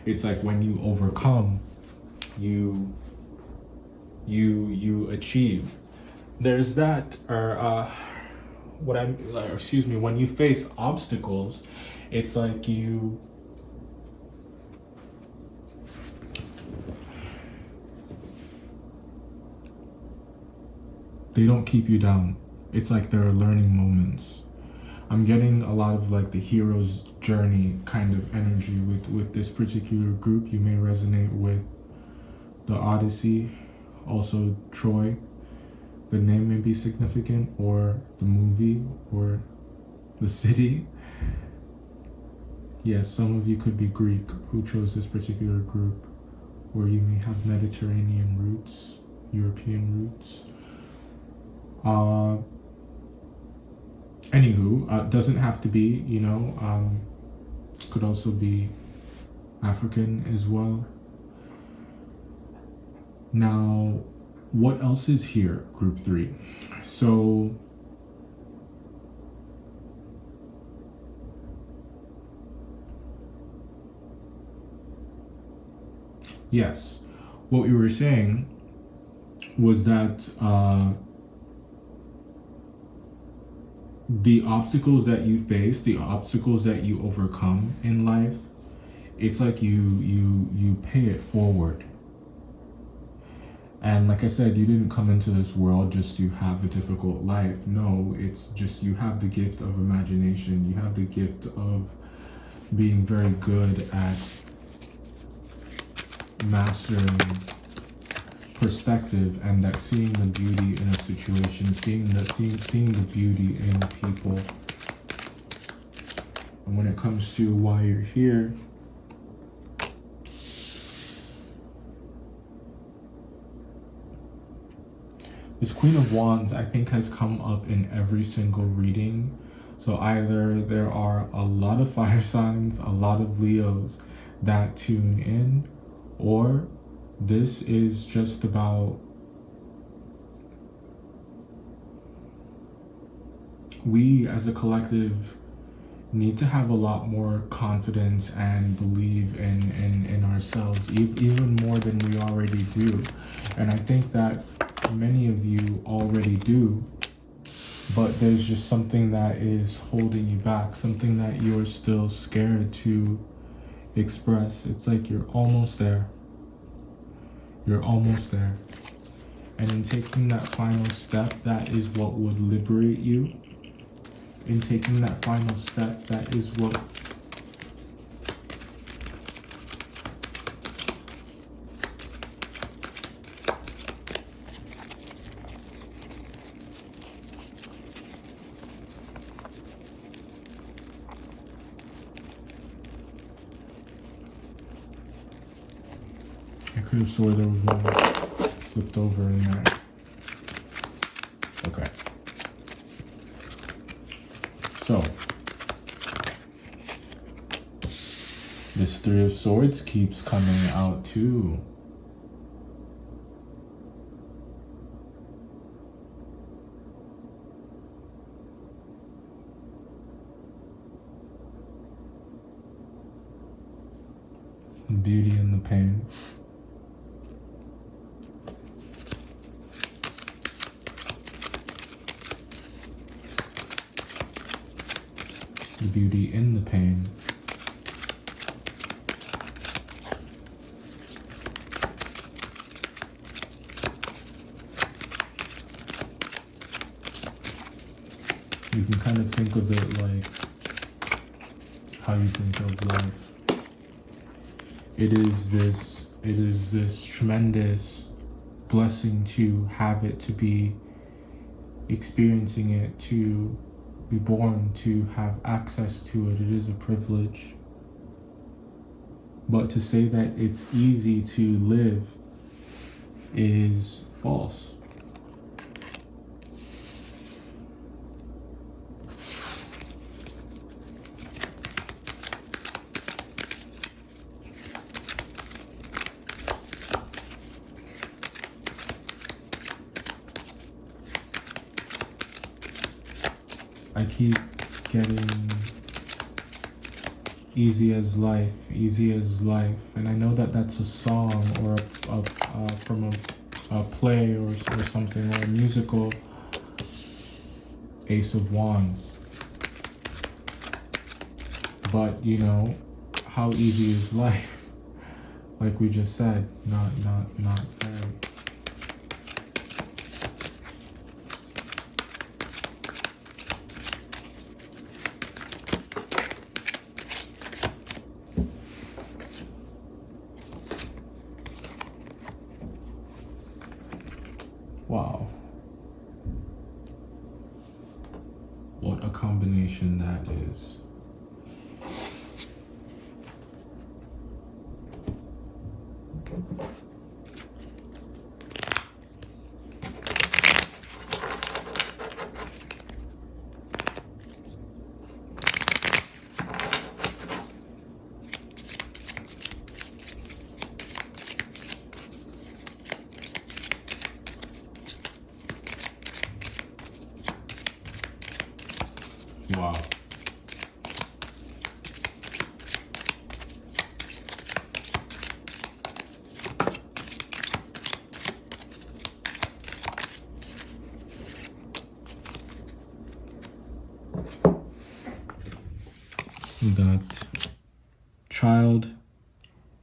It's like when you overcome, you achieve. There's that, when you face obstacles, it's like they don't keep you down. It's like there are learning moments. I'm getting a lot of like the hero's journey kind of energy with this particular group. You may resonate with the Odyssey, also Troy. The name may be significant, or the movie, or the city. Yes, some of you could be Greek who chose this particular group, or you may have Mediterranean roots, European roots. Doesn't have to be, could also be African as well. Now, what else is here, group 3? So, yes, what we were saying was that the obstacles that you face, the obstacles that you overcome in life, it's like you pay it forward. And like I said, you didn't come into this world just to have a difficult life. No, it's just you have the gift of imagination. You have the gift of being very good at mastering perspective, and that seeing the beauty in a situation, seeing the beauty in people. And when it comes to why you're here, this Queen of Wands, I think, has come up in every single reading. So either there are a lot of fire signs, a lot of Leos that tune in, or this is just about we as a collective need to have a lot more confidence and believe in ourselves, even more than we already do. And I think that many of you already do, but there's just something that is holding you back, something that you're still scared to express. It's like you're almost there. You're almost there. And in taking that final step, that is what would liberate you. In taking that final step, that is what I could have swore there was one flipped over in there. Okay. So, this Three of Swords keeps coming out too. Beauty in the pain. The beauty in the pain. You can kind of think of it like how you think of life. It is this tremendous blessing to have it, to be experiencing it, to be born, to have access to it. It is a privilege. But to say that it's easy to live is false. I keep getting easy as life, and I know that that's a song or from a play or something, or a musical. Ace of Wands. But you know, how easy is life? Like we just said, not very. Wow. What a combination that is. Wow. We got child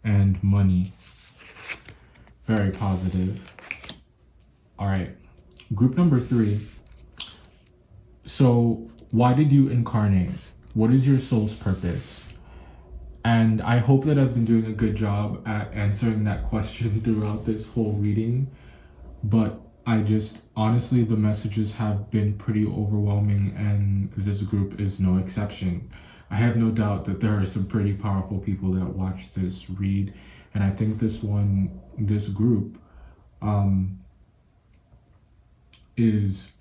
and money. Very positive. All right. Group number 3. So, why did you incarnate? What is your soul's purpose? And I hope that I've been doing a good job at answering that question throughout this whole reading. But I just, honestly, the messages have been pretty overwhelming, and this group is no exception. I have no doubt that there are some pretty powerful people that watch this read, and I think this group, is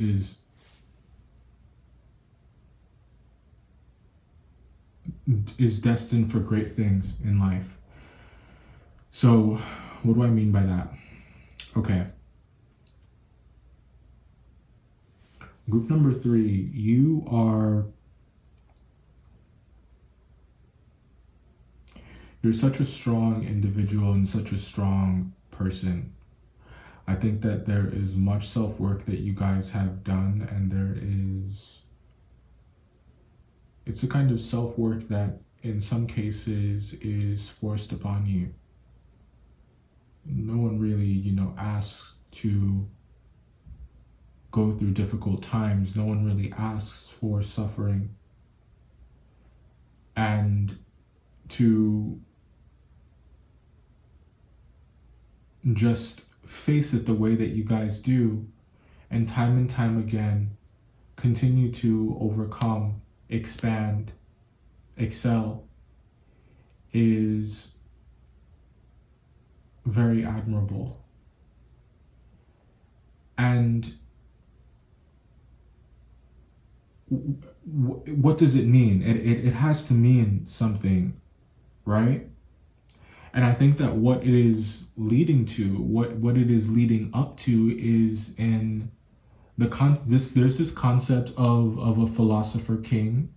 destined for great things in life. So, what do I mean by that? Okay. Group number 3, you're such a strong individual and such a strong person. I think that there is much self-work that you guys have done, and it's a kind of self-work that in some cases is forced upon you. No one really, asks to go through difficult times. No one really asks for suffering. And to just face it the way that you guys do, and time again, continue to overcome, expand, excel, is very admirable. And what does it mean? It has to mean something, right? And I think that what it is leading to, what it is leading up to, is in there's this concept of a philosopher king,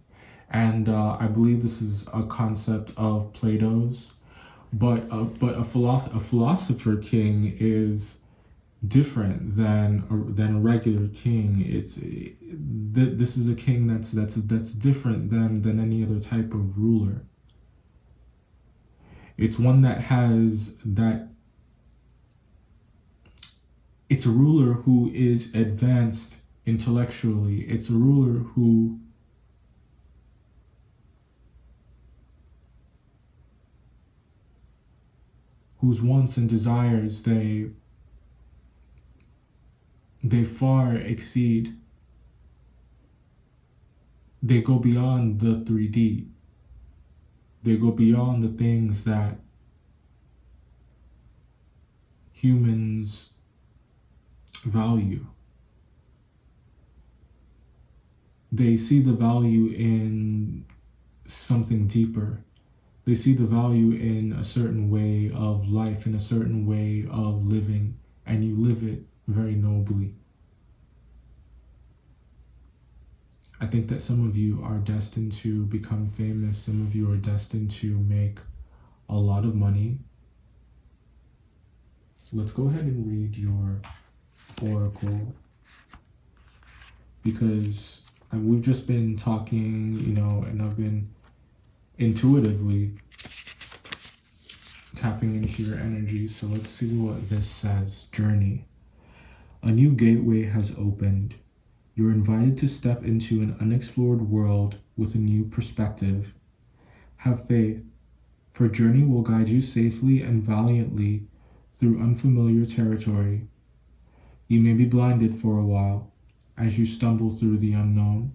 and I believe this is a concept of Plato's, but a philosopher king is different than a regular king. This is a king that's different than any other type of ruler. It's one that has that. It's a ruler who is advanced intellectually. It's a ruler whose wants and desires, they far exceed. They go beyond the 3D. They go beyond the things that humans value. They see the value in something deeper. They see the value in a certain way of life, in a certain way of living, and you live it very nobly. I think that some of you are destined to become famous. Some of you are destined to make a lot of money. Let's go ahead and read your oracle, because we've just been talking, and I've been intuitively tapping into your energy. So let's see what this says. Journey. A new gateway has opened. You're invited to step into an unexplored world with a new perspective. Have faith, for journey will guide you safely and valiantly through unfamiliar territory. You may be blinded for a while as you stumble through the unknown,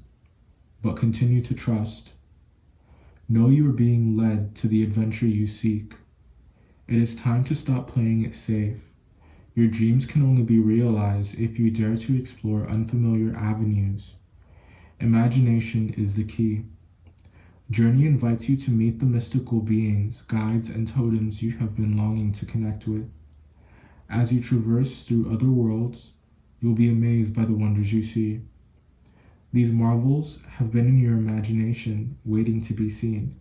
but continue to trust. Know you are being led to the adventure you seek. It is time to stop playing it safe. Your dreams can only be realized if you dare to explore unfamiliar avenues. Imagination is the key. Journey invites you to meet the mystical beings, guides, and totems you have been longing to connect with. As you traverse through other worlds, you'll be amazed by the wonders you see. These marvels have been in your imagination, waiting to be seen.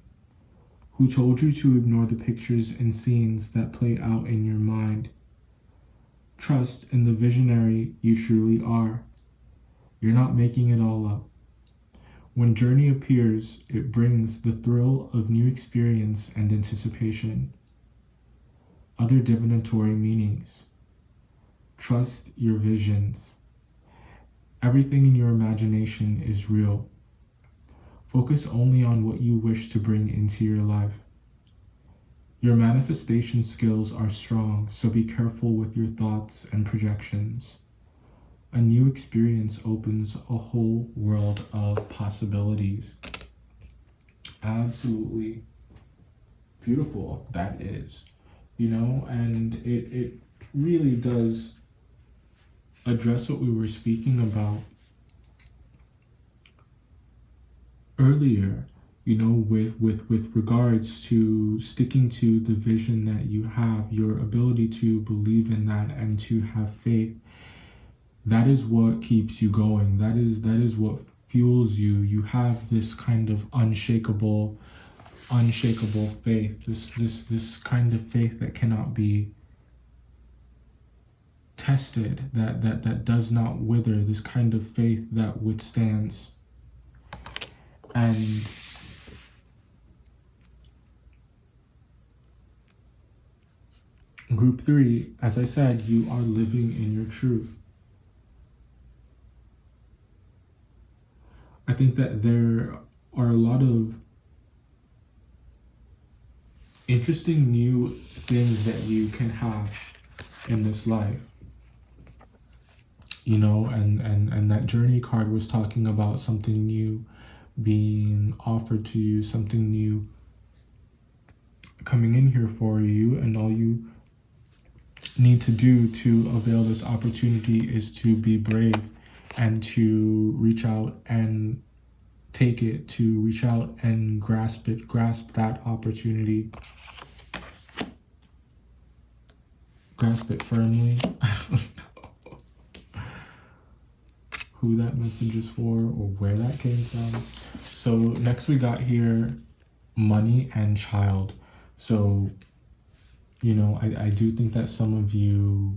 Who told you to ignore the pictures and scenes that play out in your mind? Trust in the visionary you truly are. You're not making it all up. When journey appears, it brings the thrill of new experience and anticipation. Other divinatory meanings. Trust your visions. Everything in your imagination is real. Focus only on what you wish to bring into your life. Your manifestation skills are strong, so be careful with your thoughts and projections. A new experience opens a whole world of possibilities. absolutely beautiful that is, you know, and it really does address what we were speaking about earlier, you know, with regards to sticking to the vision that you have, your ability to believe in that and to have faith. That is what keeps you going. That is what fuels you. You have this kind of unshakable faith. This kind of faith that cannot be tested, that does not wither, this kind of faith that withstands. And group 3, as I said, you are living in your truth. I think that there are a lot of interesting new things that you can have in this life. You know, and that journey card was talking about something new being offered to you, something new coming in here for you, and all you need to do to avail this opportunity is to be brave and to reach out and take it, to reach out and grasp that opportunity. Grasp it firmly. I don't know who that message is for or where that came from. So next we got here money and child. So, you know, I do think that some of you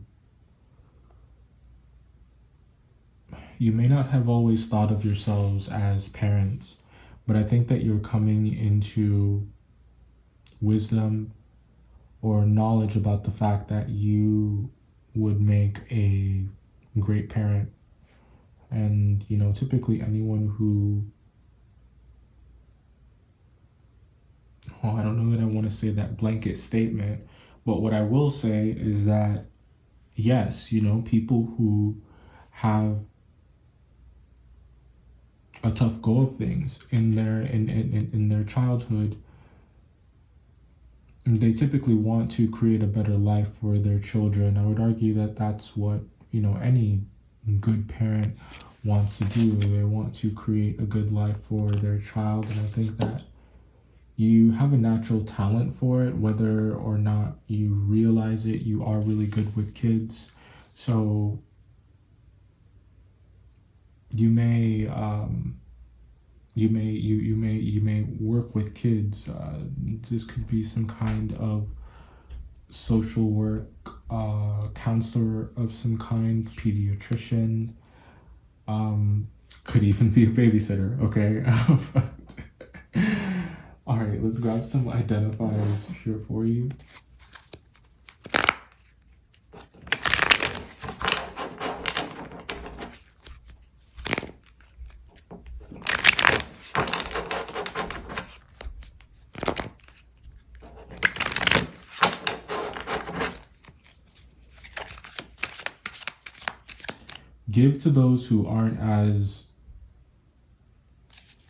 may not have always thought of yourselves as parents, but I think that you're coming into wisdom or knowledge about the fact that you would make a great parent. And, you know, typically anyone who, I don't know that I want to say that blanket statement, but what I will say is that, yes, you know, people who have a tough go of things in their childhood, they typically want to create a better life for their children. I would argue that that's what, you know, any good parent wants to do. They want to create a good life for their child, and I think that you have a natural talent for it, whether or not you realize it. You are really good with kids, so you may work with kids. This could be some kind of social work, counselor of some kind, pediatrician, could even be a babysitter. Okay. All right, let's grab some identifiers here for you. Give to those who aren't as,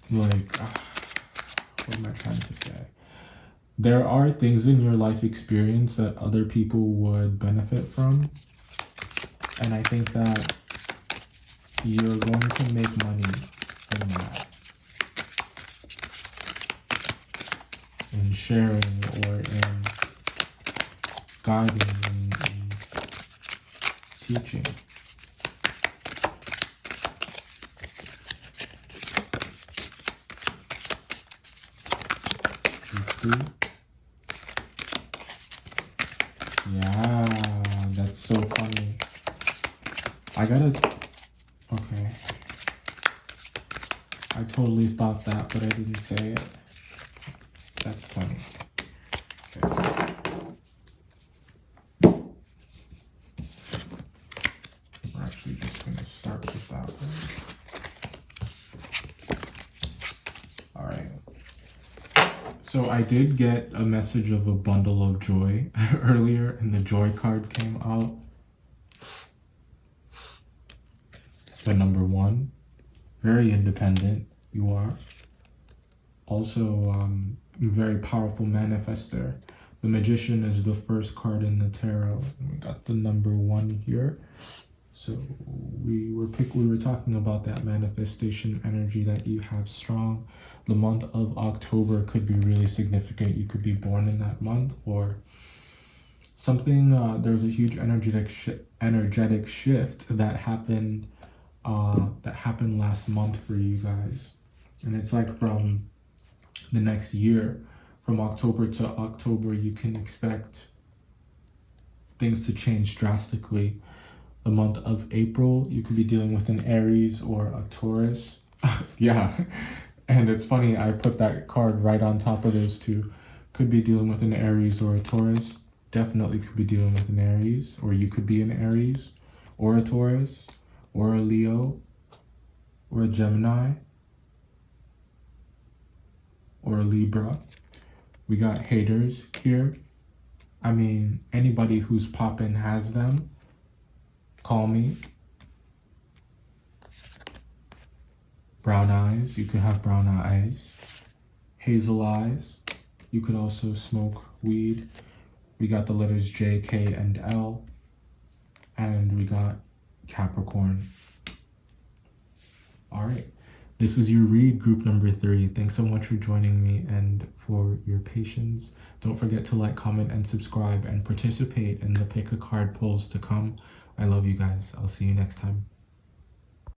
like, what am I trying to say? There are things in your life experience that other people would benefit from. And I think that you're going to make money in that. In sharing or in guiding and teaching. Yeah, that's so funny. Okay. I totally thought that, but I didn't say it. That's funny. Okay. We're actually just gonna start with that one. All right. So I did get a message of a bundle of joy earlier, and the joy card came out. The number 1, very independent you are. also very powerful manifester. The Magician is the first card in the tarot. We got the number 1 here. So we were talking about that manifestation energy that you have strong. The month of October could be really significant. You could be born in that month, or something. There's a huge energetic shift that happened last month for you guys, and it's like from the next year, from October to October, you can expect things to change drastically. The month of April, you could be dealing with an Aries or a Taurus. Yeah, and it's funny, I put that card right on top of those two. Could be dealing with an Aries or a Taurus. Definitely could be dealing with an Aries, or you could be an Aries or a Taurus or a Leo or a Gemini or a Libra. We got haters here. I mean, anybody who's poppin' has them. Call me. Brown eyes, you could have brown eyes. Hazel eyes, you could also smoke weed. We got the letters J, K, and L. And we got Capricorn. All right. This was your read, group number 3. Thanks so much for joining me and for your patience. Don't forget to like, comment, and subscribe and participate in the pick a card polls to come. I love you guys. I'll see you next time.